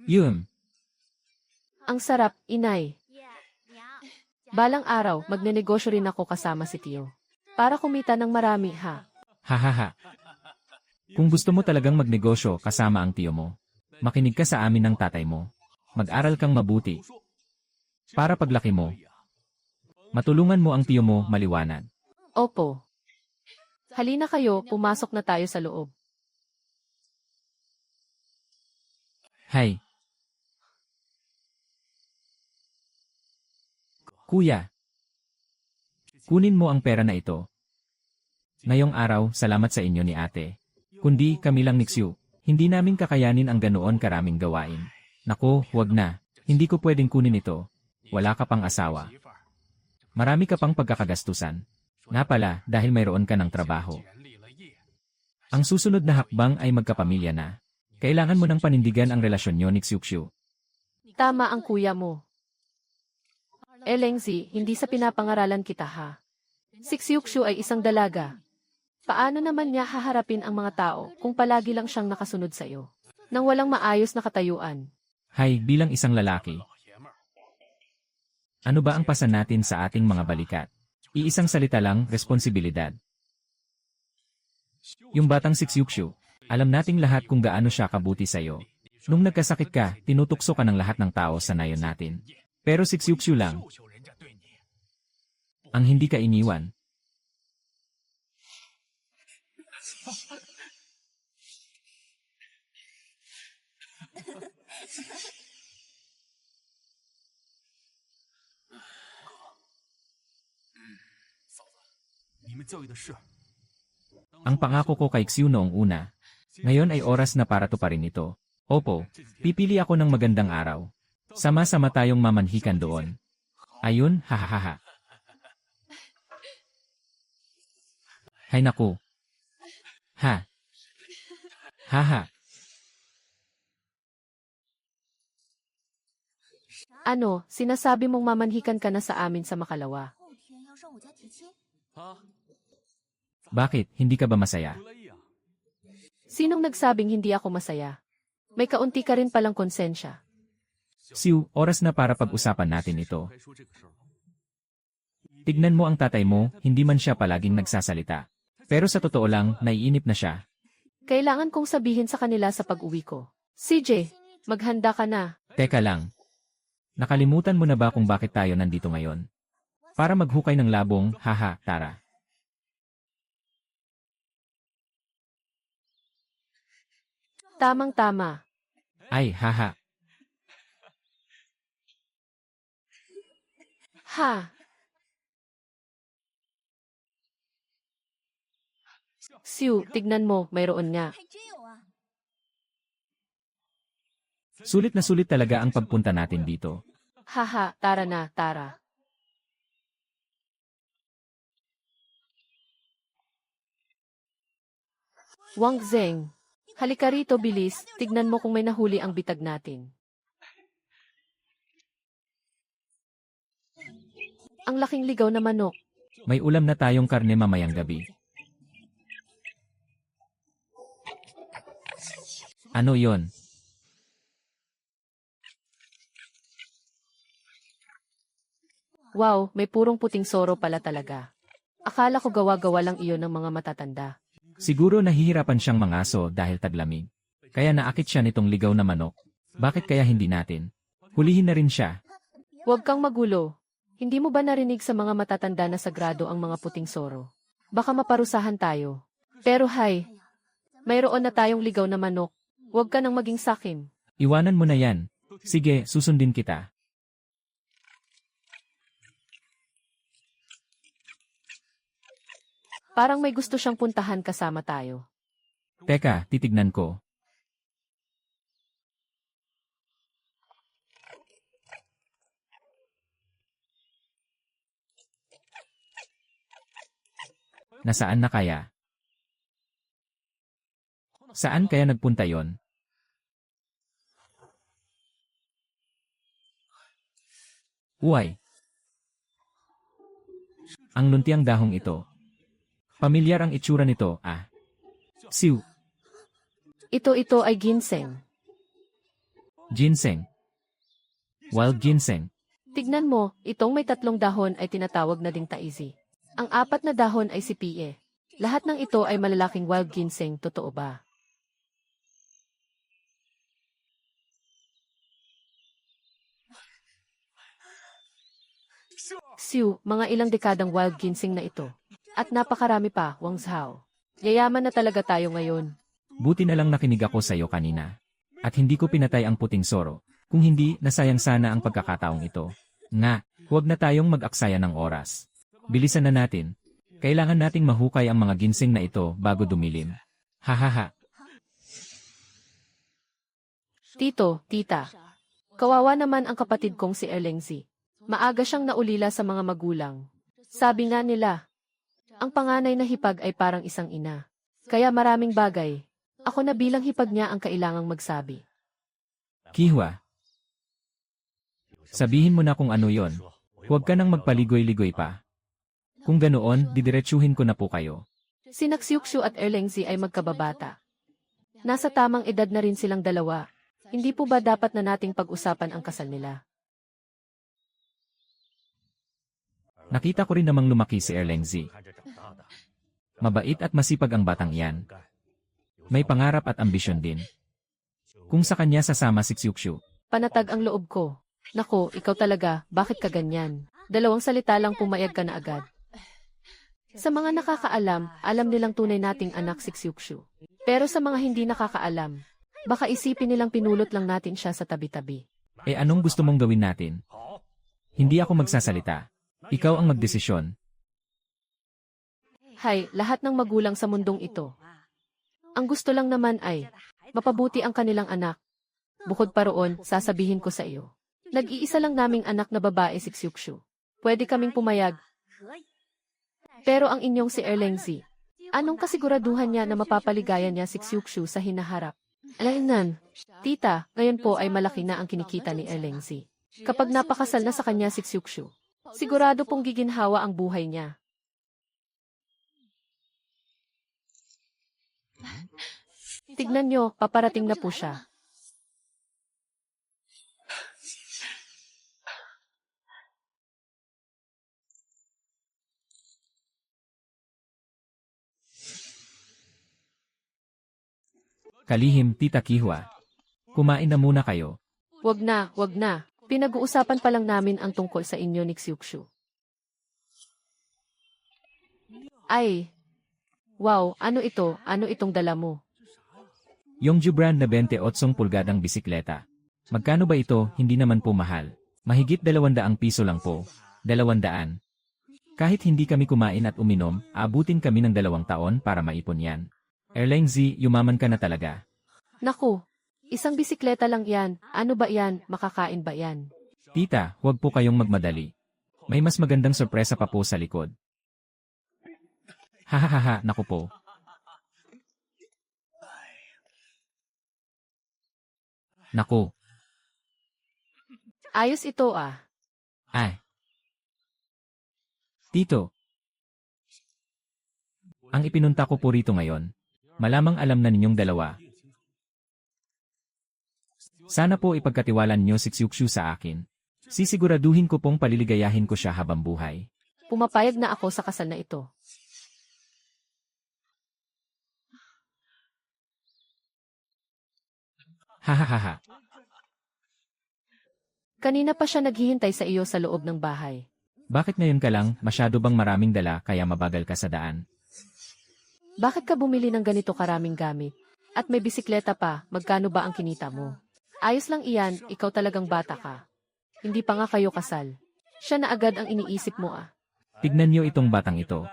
Yun.
Ang sarap, inay. Balang araw, magnenegosyo rin ako kasama si Tio. Para kumita ng marami,
Hahaha. Kung gusto mo talagang magnegosyo kasama ang tiyo mo, makinig ka sa amin ng tatay mo. Mag-aral kang mabuti. Para paglaki mo, matulungan mo ang tiyo mo maliwanag.
Opo. Halina kayo, pumasok na tayo sa loob.
Hay. Kuya. Kunin mo ang pera na ito. Ngayong araw, salamat sa inyo ni ate. Kundi kami lang ni Xiu. Hindi namin kakayanin ang ganoon karaming gawain. Nako, huwag na. Hindi ko pwedeng kunin ito. Wala ka pang asawa. Marami ka pang pagkakagastusan. Nga pala, dahil mayroon ka ng trabaho. Ang susunod na hakbang ay magkapamilya na. Kailangan mo nang panindigan ang relasyon nyo ni Xiu.
Tama ang kuya mo. Elengzi, hindi sa pinapangaralan kita Si Xiuxiu ay isang dalaga. Paano naman niya haharapin ang mga tao kung palagi lang siyang nakasunod sa iyo? Nang walang maayos na katayuan.
Hay, bilang isang lalaki. Ano ba ang pasan natin sa ating mga balikat? Iisang salita lang, responsibilidad. Yung batang si Xiuxiu, alam nating lahat kung gaano siya kabuti sa'yo. Nung nagkasakit ka, tinutukso ka ng lahat ng tao sa nayon natin. Pero si Xiuxiu lang, ang hindi ka iniwan. Ang pangako ko kay Xiu noong una. Ngayon ay oras na para tuparin ito. Opo, pipili ako ng magandang araw. Sama-sama tayong mamanhikan doon. Ayun, hahaha. Hay naku. Ha. Haha.
Ano, sinasabi mong mamanhikan ka na sa amin sa Makalawa?
Bakit, hindi ka ba masaya?
Sinong nagsabing hindi ako masaya? May kaunti ka rin palang konsensya.
Xiu, oras na para pag-usapan natin ito. Tignan mo ang tatay mo, hindi man siya palaging nagsasalita. Pero sa totoo lang, naiinip na siya.
Kailangan kong sabihin sa kanila sa pag-uwi ko. CJ, maghanda ka na.
Teka lang. Nakalimutan mo na ba kung bakit tayo nandito ngayon? Para maghukay ng labong, haha, tara.
Tamang-tama.
Ay, haha.
Ha. Xiu, tignan mo, mayroon nga.
Sulit na sulit talaga ang pagpunta natin dito.
Haha, tara na, tara. Wang Zeng. Halika rito, bilis. Tignan mo kung may nahuli ang bitag natin. Ang laking ligaw na manok.
May ulam na tayong karne mamayang gabi. Ano yon?
Wow, may purong puting soro pala talaga. Akala ko gawa-gawa lang iyon ng mga matatanda.
Siguro nahihirapan siyang mangaso dahil taglamig. Kaya naakit siya nitong ligaw na manok. Bakit kaya hindi natin? Hulihin na rin siya.
Huwag kang magulo. Hindi mo ba narinig sa mga matatanda na sagrado ang mga puting soro? Baka maparusahan tayo. Pero hay, mayroon na tayong ligaw na manok. Huwag ka nang maging sakim.
Iwanan mo na yan. Sige, susundin kita.
Parang may gusto siyang puntahan kasama tayo.
Teka, titignan ko. Nasaan na kaya? Saan kaya nagpunta yon? Uy! Ang luntiang dahong ito. Pamilyar ang itsura nito, ah. Xiu,
Ito ay ginseng.
ginseng. Wild ginseng.
Tignan mo, itong may 3 dahon ay tinatawag na ding taizi. Ang 4 na dahon ay sipie. Lahat ng ito ay malalaking wild ginseng, totoo ba? Xiu, mga ilang dekadang wild ginseng na ito. At napakarami pa, Wang Zhao. Yayaman na talaga tayo ngayon.
Buti na lang nakinig ako sa iyo kanina. At hindi ko pinatay ang puting soro. Kung hindi, nasayang sana ang pagkakataong ito. Nga, huwag na tayong mag-aksaya ng oras. Bilisan na natin. Kailangan nating mahukay ang mga ginseng na ito bago dumilim. Hahaha.
Tito, tita. Kawawa naman ang kapatid kong si Erlengzi. Maaga siyang naulila sa mga magulang. Sabi nga nila, ang panganay na hipag ay parang isang ina. Kaya maraming bagay. Ako na bilang hipag niya ang kailangang magsabi.
Kihwa. Sabihin mo na kung ano yon. Huwag ka nang magpaligoy-ligoy pa. Kung ganoon, didiretsuhin ko na po kayo.
Sina Xiuqiu at Erlengzi ay magkababata. Nasa tamang edad na rin silang dalawa. Hindi po ba dapat na nating pag-usapan ang kasal nila?
Nakita ko rin namang lumaki si Erlengzi. Mabait at masipag ang batang iyan. May pangarap at ambisyon din. Kung sa kanya sasama si Xiuqiu,
Panatag ang loob ko. Nako, ikaw talaga, bakit ka ganyan? 2 salita lang pumayag ka na agad. Sa mga nakakaalam, alam nilang tunay nating anak si Xiuqiu. Pero sa mga hindi nakakaalam, baka isipin nilang pinulot lang natin siya sa tabi-tabi.
anong gusto mong gawin natin? Hindi ako magsasalita. Ikaw ang magdesisyon.
Hay, lahat ng magulang sa mundong ito. Ang gusto lang naman ay, mapabuti ang kanilang anak. Bukod pa roon, sasabihin ko sa iyo. Nag-iisa lang naming anak na babae si Xiuqiu. Pwede kaming pumayag. Pero ang inyong si Erlengzi, anong kasiguraduhan niya na mapapaligayan niya si Xiuqiu sa hinaharap? Alainan, tita, ngayon po ay malaki na ang kinikita ni Erlengzi. Kapag napakasal na sa kanya si Xiuqiu, sigurado pong giginhawa ang buhay niya. Tignan nyo, paparating na po siya.
Kalihim, Tita Kihwa. Kumain na muna kayo.
Wag na, wag na. Pinag-uusapan pa lang namin ang tungkol sa inyo ni Xiuqiu. Ay, wow, ano ito? Ano itong dala mo?
Yongju brand na 28 pulgadang bisikleta. Magkano ba ito? Hindi naman po mahal. Mahigit 200 piso lang po. 200. Kahit hindi kami kumain at uminom, aabutin kami ng 2 taon para maipon yan. Erlengzi, yumaman ka na talaga.
Naku, isang bisikleta lang yan. Ano ba yan? Makakain ba yan?
Tita, huwag po kayong magmadali. May mas magandang sorpresa pa po sa likod. Hahaha, naku po. Naku,
Ayos ito ah.
ay. Tito. Ang ipinunta ko po rito ngayon. Malamang alam na ninyong dalawa. Sana po ipagkatiwalaan niyo si Xiuqiu sa akin. Sisiguraduhin ko pong paliligayahin ko siya habang buhay.
Pumapayag na ako sa kasal na ito.
Hahaha.
Kanina pa siya naghihintay sa iyo sa loob ng bahay.
Bakit ngayon ka lang, masyado bang maraming dala kaya mabagal ka sa daan?
Bakit ka bumili ng ganito karaming gamit? At may bisikleta pa, magkano ba ang kinita mo? Ayos lang iyan, ikaw talagang bata ka. Hindi pa nga kayo kasal. Siya na agad ang iniisip mo ah.
Tignan niyo itong batang ito.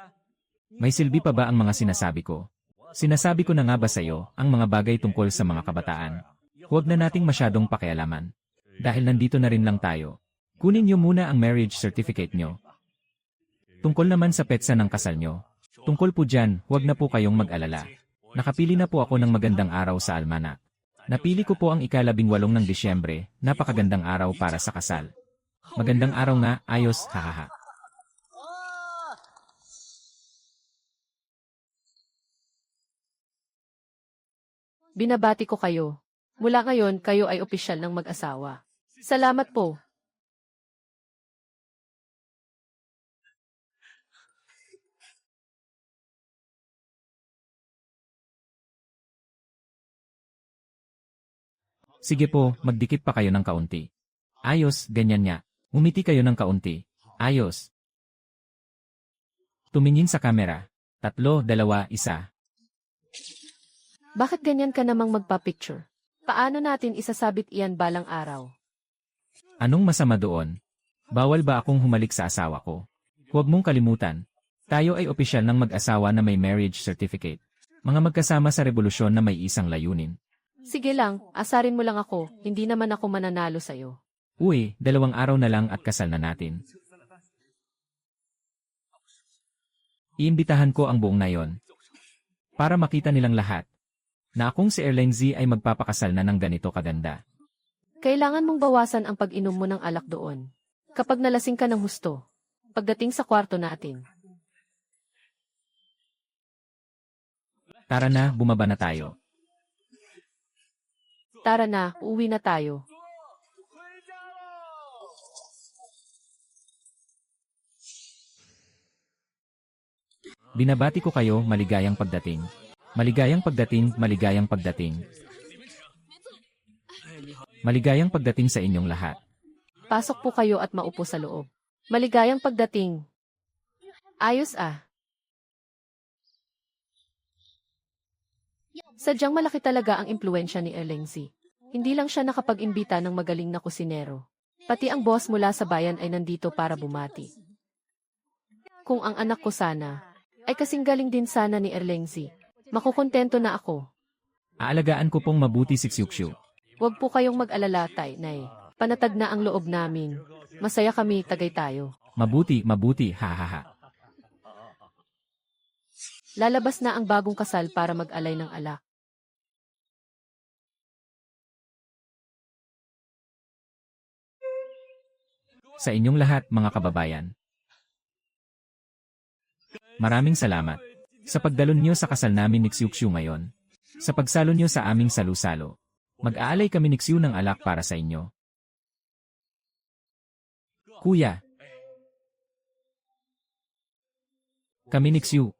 May silbi pa ba ang mga sinasabi ko? Sinasabi ko na nga ba sa iyo ang mga bagay tungkol sa mga kabataan? Huwag na nating masyadong pakialaman. Dahil nandito na rin lang tayo. Kunin niyo muna ang marriage certificate niyo. Tungkol naman sa petsa ng kasal niyo. Tungkol po dyan, huwag na po kayong mag-alala. Nakapili na po ako ng magandang araw sa almanak. Napili ko po ang ika-18 ng Disyembre, napakagandang araw para sa kasal. Magandang araw nga, ayos, hahaha.
Binabati ko kayo. Mula ngayon, kayo ay opisyal ng mag-asawa. Salamat po.
Sige po, magdikit pa kayo ng kaunti. Ayos, ganyan nga. Umiti kayo ng kaunti. Ayos. Tumingin sa kamera. 3, 2, 1.
Bakit ganyan ka namang magpa-picture? Paano natin isasabit iyan balang araw?
Anong masama doon? Bawal ba akong humalik sa asawa ko? Huwag mong kalimutan. Tayo ay opisyal ng mag-asawa na may marriage certificate. Mga magkasama sa revolusyon na may isang layunin.
Sige lang, asarin mo lang ako, hindi naman ako mananalo sa'yo.
Uy, 2 araw na lang at kasal na natin. Iimbitahan ko ang buong nayon. Para makita nilang lahat na akong si Erlengzi ay magpapakasal na ng ganito kaganda.
Kailangan mong bawasan ang pag-inom mo ng alak doon. Kapag nalasing ka ng husto, pagdating sa kwarto natin,
Tara na, bumaba na tayo.
Tara na, uuwi na tayo.
Binabati ko kayo, maligayang pagdating. Maligayang pagdating, maligayang pagdating. Maligayang pagdating sa inyong lahat.
Pasok po kayo at maupo sa loob. Maligayang pagdating. Ayos ah. Sadyang malaki talaga ang impluensya ni Erlengzi. Hindi lang siya nakapag-imbita ng magaling na kusinero. Pati ang boss mula sa bayan ay nandito para bumati. Kung ang anak ko sana, ay kasing galing din sana ni Erlengzi. Makukontento na ako.
Aalagaan ko pong mabuti si Xiuxiu.
Huwag po kayong mag-alala, Tay, Nay. Panatag na ang loob namin. Masaya kami, tagay tayo.
Mabuti, mabuti, hahaha.
Lalabas na ang bagong kasal para mag-alay ng alak.
Sa inyong lahat, mga kababayan. Maraming salamat sa pagdalon niyo sa kasal namin ni Xiuxiu ngayon. Sa pagsalo niyo sa aming salu-salo. Mag-aalay kami ni Xiu ng alak para sa inyo. Kuya. Kami ni Xiu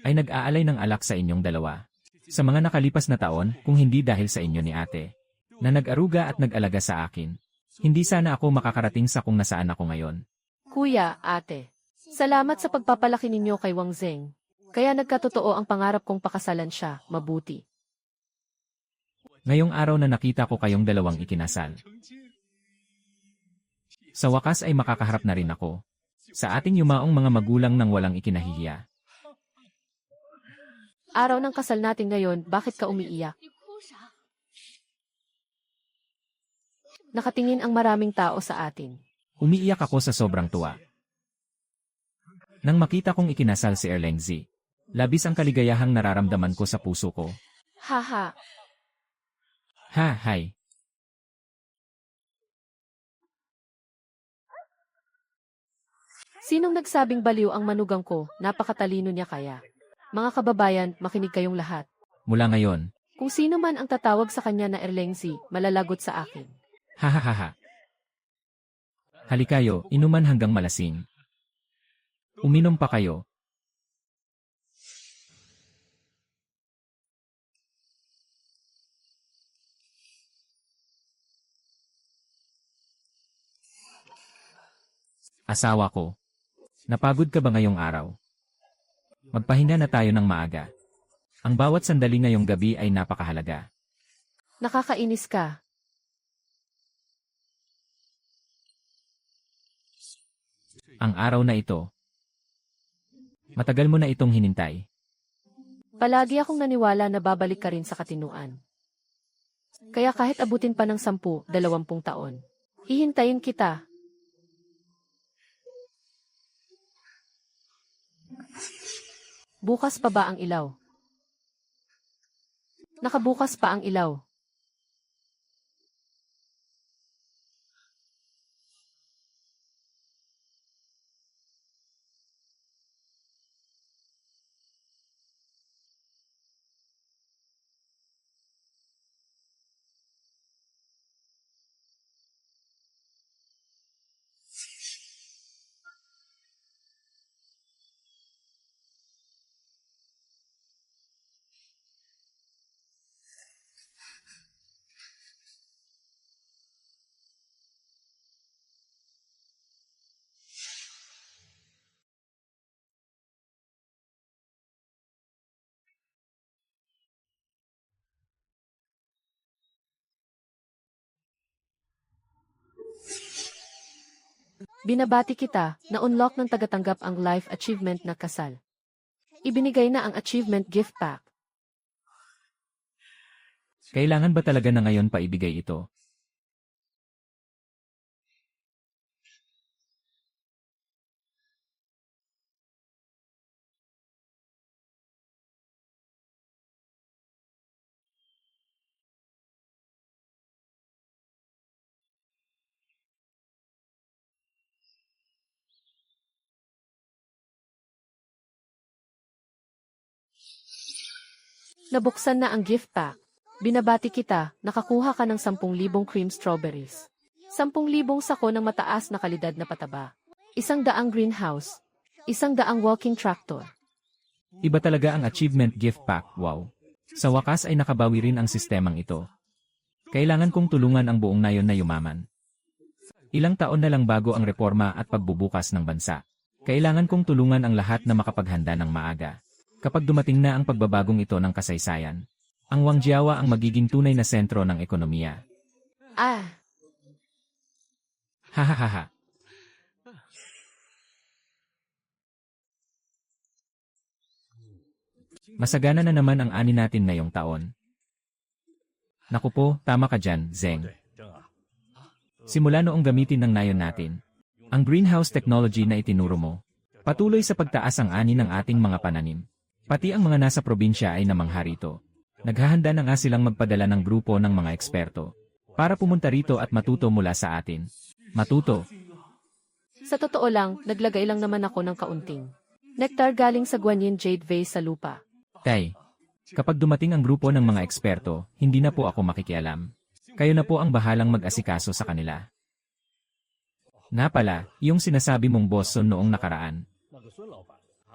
ay nag-aalay ng alak sa inyong dalawa. Sa mga nakalipas na taon, kung hindi dahil sa inyo ni ate, na nag-aruga at nag-alaga sa akin, hindi sana ako makakarating sa kung nasaan ako ngayon.
Kuya, ate. Salamat sa pagpapalaki ninyo kay Wang Zeng. Kaya nagkatotoo ang pangarap kong pakasalan siya, mabuti.
Ngayong araw na nakita ko kayong dalawang ikinasal. Sa wakas ay makakaharap na rin ako sa ating yumaong mga magulang ng walang ikinahihiya.
Araw ng kasal natin ngayon, bakit ka umiiyak? Nakatingin ang maraming tao sa atin.
Umiiyak ako sa sobrang tuwa. Nang makita kong ikinasal si Erlengzi, labis ang kaligayahang nararamdaman ko sa puso ko.
Haha.
Ha, hay.
Sinong nagsabing baliw ang manugang ko, napakatalino niya kaya? Mga kababayan, makinig kayong lahat.
Mula ngayon,
Kung sino man ang tatawag sa kanya na Erlengzi, malalagot sa akin.
hahaha. Halikayo, inuman hanggang malasing. Uminom pa kayo. Asawa ko. Napagod ka ba ngayong araw? Magpahinga na tayo ng maaga. Ang bawat sandali ngayong gabi ay napakahalaga.
Nakakainis ka.
Ang araw na ito. Matagal mo na itong hinintay.
Palagi akong naniwala na babalik ka rin sa katinuan. Kaya kahit abutin pa ng 10, 20 taon, hihintayin kita. Bukas pa ba ang ilaw? Nakabukas pa ang ilaw. Binabati kita, na-unlock ng tagatanggap ang life achievement na kasal. Ibinigay na ang achievement gift pack.
Kailangan ba talaga na ngayon pa ibigay ito?
Nabuksan na ang gift pack. Binabati kita, nakakuha ka ng 10,000 cream strawberries. 10,000 sako ng mataas na kalidad na pataba. 100 greenhouse. 100 walking tractor.
Iba talaga ang achievement gift pack, wow. Sa wakas ay nakabawi rin ang sistemang ito. Kailangan kong tulungan ang buong nayon na yumaman. Ilang taon na lang bago ang reforma at pagbubukas ng bansa. Kailangan kong tulungan ang lahat na makapaghanda ng maaga. Kapag dumating na ang pagbabagong ito ng kasaysayan, ang Wangjiawa ang magiging tunay na sentro ng ekonomiya.
Ah,
Hahaha. Masagana na naman ang ani natin ngayong taon. Naku po, tama ka dyan, Zeng. Simula noong gamitin ng nayon natin, ang greenhouse technology na itinuro mo, patuloy sa pagtaas ang ani ng ating mga pananim. Pati ang mga nasa probinsya ay namangha rito. Naghahanda na nga silang magpadala ng grupo ng mga eksperto para pumunta rito at matuto mula sa atin. Matuto.
sa totoo lang, naglagay lang naman ako ng kaunting nectar galing sa Guanyin Jade Vase sa lupa.
Tay, kapag dumating ang grupo ng mga eksperto, hindi na po ako makikialam. Kayo na po ang bahalang mag-asikaso sa kanila. Nga pala, yung sinasabi mong Boston noong nakaraan.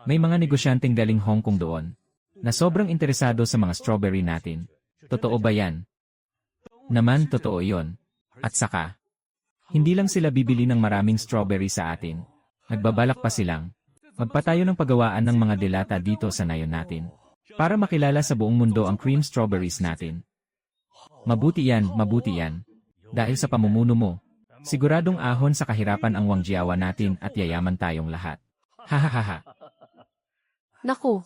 May mga negosyanteng galing Hong Kong doon na sobrang interesado sa mga strawberry natin. Totoo ba yan? Naman, totoo yon. At saka, hindi lang sila bibili ng maraming strawberry sa atin. Nagbabalak pa silang magpatayo ng paggawaan ng mga delata dito sa nayon natin para makilala sa buong mundo ang cream strawberries natin. Mabuti yan. Dahil sa pamumuno mo, siguradong ahon sa kahirapan ang Wangjiawa natin at yayaman tayong lahat. Hahaha.
Naku,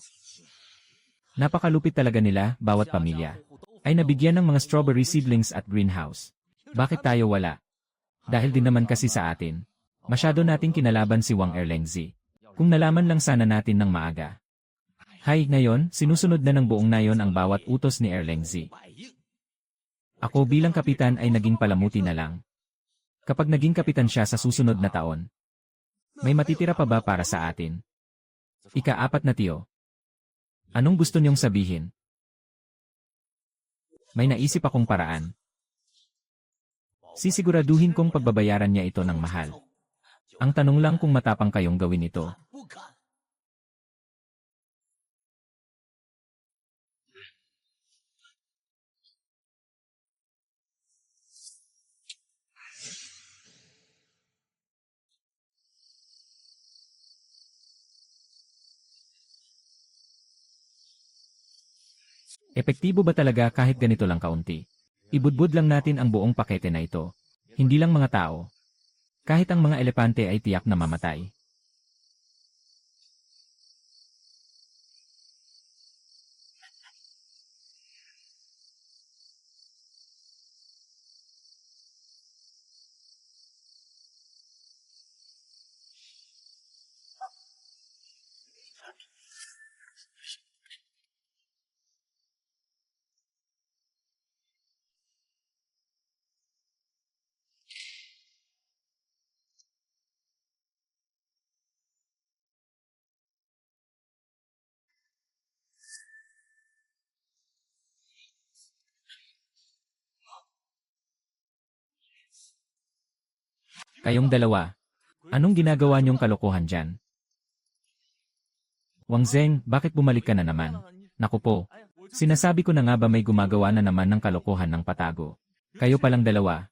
Napakalupit talaga nila, bawat pamilya ay nabigyan ng mga strawberry seedlings at greenhouse. Bakit tayo wala? Dahil din naman kasi sa atin, masyado nating kinalaban si Wang Erlengzi. Kung nalaman lang sana natin ng maaga. Hay, ngayon, sinusunod na ng buong nayon ang bawat utos ni Erlengzi. Ako bilang kapitan ay naging palamuti na lang. Kapag naging kapitan siya sa susunod na taon, may matitira pa ba para sa atin? Ika-4 na tiyo. Anong gusto niyong sabihin? May naisip akong paraan. Sisiguraduhin kong pagbabayaran niya ito ng mahal. Ang tanong lang kung matapang kayong gawin ito. Epektibo ba talaga kahit ganito lang kaunti? Ibudbud lang natin ang buong pakete na ito. Hindi lang mga tao. Kahit ang mga elepante ay tiyak na mamatay. Kayong dalawa, anong ginagawa niyong kalokohan dyan? Wang Zeng, bakit bumalik ka na naman? Naku po, sinasabi ko na nga ba may gumagawa na naman ng kalokohan ng patago? Kayo palang dalawa.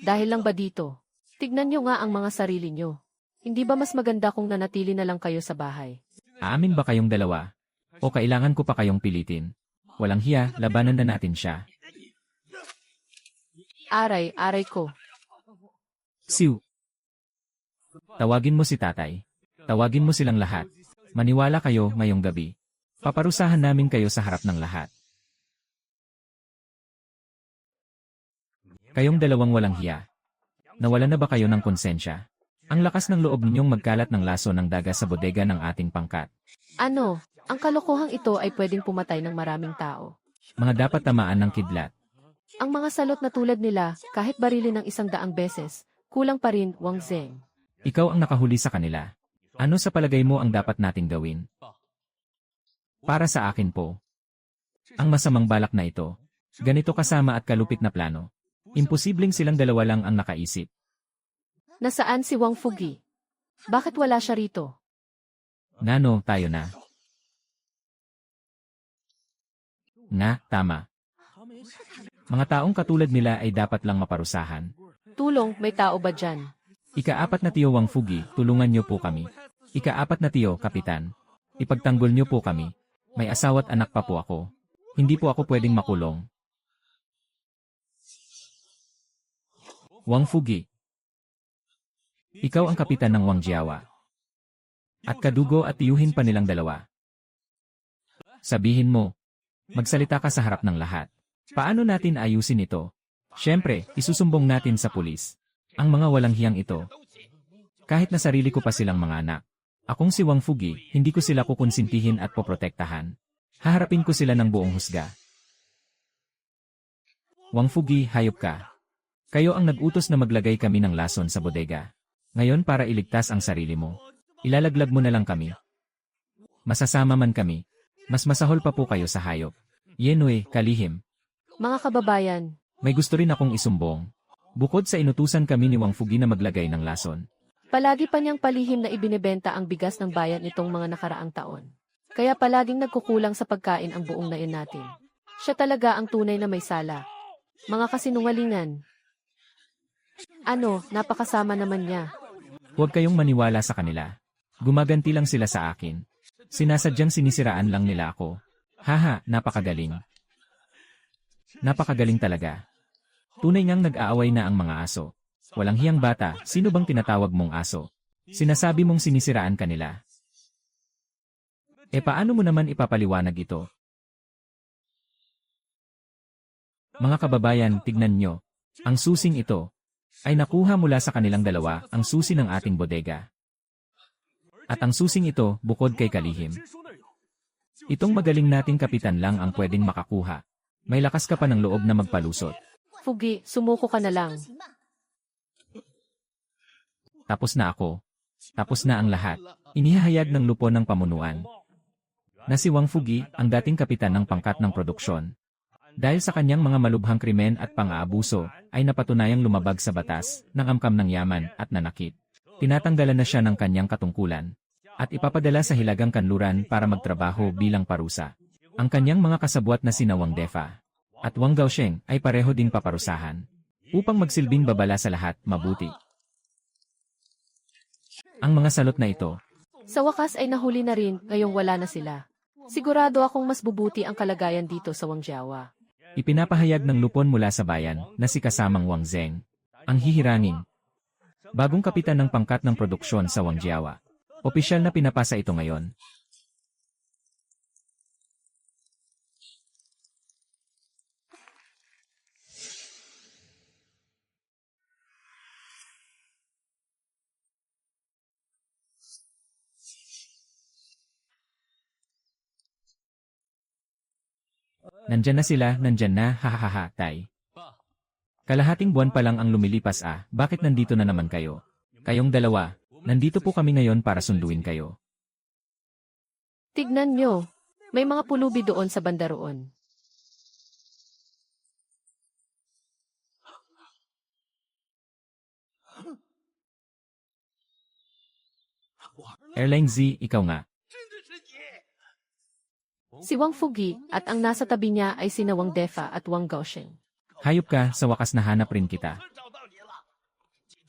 dahil lang ba dito? Tignan nyo nga ang mga sarili nyo. Hindi ba mas maganda kung nanatili na lang kayo sa bahay?
Aamin ba kayong dalawa? O kailangan ko pa kayong pilitin? Walang hiya, labanan na natin siya.
Aray ko.
Siw. Tawagin mo si tatay. Tawagin mo silang lahat. Maniwala kayo ngayong gabi. Paparusahan namin kayo sa harap ng lahat. Kayong dalawang walang hiya. Nawalan na ba kayo ng konsensya? Ang lakas ng loob ninyong magkalat ng laso ng daga sa bodega ng ating pangkat.
Ano, ang kalokohang ito ay pwedeng pumatay ng maraming tao.
Mga dapat tamaan ng kidlat.
Ang mga salot na tulad nila, kahit barilin ng 100 beses, kulang pa rin, Wang Zeng.
Ikaw ang nakahuli sa kanila. Ano sa palagay mo ang dapat nating gawin? Para sa akin po. Ang masamang balak na ito. Ganito kasama at kalupit na plano. Imposibleng silang dalawa lang ang nakaisip.
Nasaan si Wang Fugi? Bakit wala siya rito?
Nano, tayo na. Tama. Mga taong katulad nila ay dapat lang maparusahan.
Tulong, may tao ba dyan?
Ika-4 na tiyo Wang Fugi, tulungan niyo po kami. Ika-4 na tiyo, kapitan. Ipagtanggol niyo po kami. May asawa't anak pa po ako. Hindi po ako pwedeng makulong. Wang Fugi. Ikaw ang kapitan ng Wang Jiawa. At kadugo at tiyuhin pa nilang dalawa. Sabihin mo, magsalita ka sa harap ng lahat. Paano natin ayusin ito? Siyempre, isusumbong natin sa pulis. Ang mga walang hiyang ito. Kahit na sarili ko pa silang mga anak. Akong si Wang Fugi, hindi ko sila kukonsintihin at poprotektahan. Haharapin ko sila ng buong husga. Wang Fugi, hayop ka. Kayo ang nag-utos na maglagay kami ng lason sa bodega. Ngayon para iligtas ang sarili mo. Ilalaglag mo na lang kami. Masasama man kami. Mas masahol pa po kayo sa hayop. Yenue, kalihim.
Mga kababayan,
May gusto rin akong isumbong. Bukod sa inutusan kami ni Wang Fugi na maglagay ng lason.
palagi pa niyang palihim na ibinebenta ang bigas ng bayan nitong mga nakaraang taon. Kaya palaging nagkukulang sa pagkain ang buong nayon natin. Siya talaga ang tunay na may sala. Mga kasinungalingan. Ano, napakasama naman niya.
Huwag kayong maniwala sa kanila. Gumaganti lang sila sa akin. Sinasadyang sinisiraan lang nila ako. Haha, napakagaling. Napakagaling talaga. Tunay ngang nag-aaway na ang mga aso. Walang hiyang bata, sino bang tinatawag mong aso? Sinasabi mong sinisiraan kanila. Paano mo naman ipapaliwanag ito? Mga kababayan, tignan nyo. Ang susing ito ay nakuha mula sa kanilang dalawa, ang susi ng ating bodega. At ang susing ito, bukod kay kalihim. Itong magaling nating kapitan lang ang pwedeng makakuha. May lakas ka pa ng loob na magpalusot.
Fugi, sumuko ka na lang.
Tapos na ako. Tapos na ang lahat. Inihahayag ng lupon ng pamunuan na si Wang Fugi, ang dating kapitan ng pangkat ng produksyon. Dahil sa kanyang mga malubhang krimen at pang-aabuso, ay napatunayang lumabag sa batas, nangamkam ng yaman at nanakit. Tinatanggalan na siya ng kanyang katungkulan at ipapadala sa hilagang kanluran para magtrabaho bilang parusa. Ang kanyang mga kasabwat na sina Wang Defa at Wang Gaosheng ay pareho ding paparusahan upang magsilbing babala sa lahat, mabuti. Ang mga salot na ito,
Sa wakas ay nahuli na rin, ngayong wala na sila. Sigurado akong mas bubuti ang kalagayan dito sa Wangjiawa.
ipinapahayag ng lupon mula sa bayan na si kasamang Wang Zeng, ang hihirangin. Bagong kapitan ng pangkat ng produksyon sa Wangjiawa. Opisyal na pinapasa ito ngayon. Nandyan na sila, nandyan na, hahaha, tay. Kalahating buwan pa lang ang lumilipas bakit nandito na naman kayo? Kayong dalawa, nandito po kami ngayon para sunduin kayo.
Tignan nyo, may mga pulubi doon sa banda roon.
Erlang Z, ikaw nga.
Si Wang Fugi at ang nasa tabi niya ay sina Wang Defa at Wang Gaosheng.
Hayop ka, sa wakas nahanap rin kita.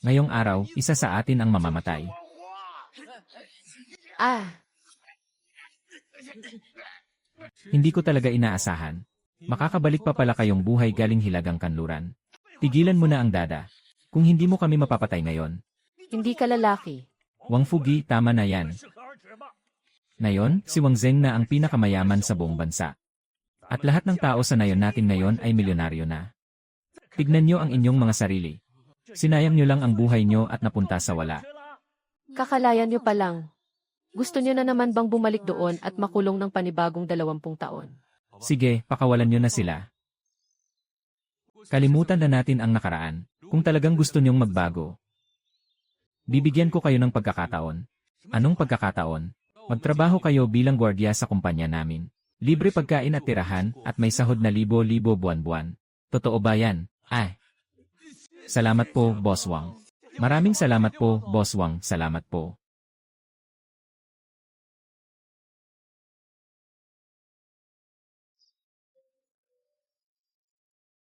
Ngayong araw, isa sa atin ang mamamatay. Hindi ko talaga inaasahan. Makakabalik pa pala kayong buhay galing hilagang kanluran. Tigilan mo na ang dada. Kung hindi mo kami mapapatay ngayon.
Hindi ka lalaki.
Wang Fugi, tama na yan. Ngayon, si Wang Zeng na ang pinakamayaman sa buong bansa. At lahat ng tao sa nayon natin ngayon ay milyonaryo na. Tignan nyo ang inyong mga sarili. Sinayang nyo lang ang buhay nyo at napunta sa wala.
Kakalayan nyo pa lang. Gusto nyo na naman bang bumalik doon at makulong ng panibagong 20 taon?
Sige, pakawalan nyo na sila. Kalimutan na natin ang nakaraan. Kung talagang gusto nyong magbago, bibigyan ko kayo ng pagkakataon. Anong pagkakataon? Magtrabaho kayo bilang gwardiya sa kumpanya namin. Libre pagkain at tirahan at may sahod na libo-libo buwan-buwan. Totoo ba yan? Ay. Salamat po, Boss Wang. Maraming salamat po, Boss Wang. Salamat po.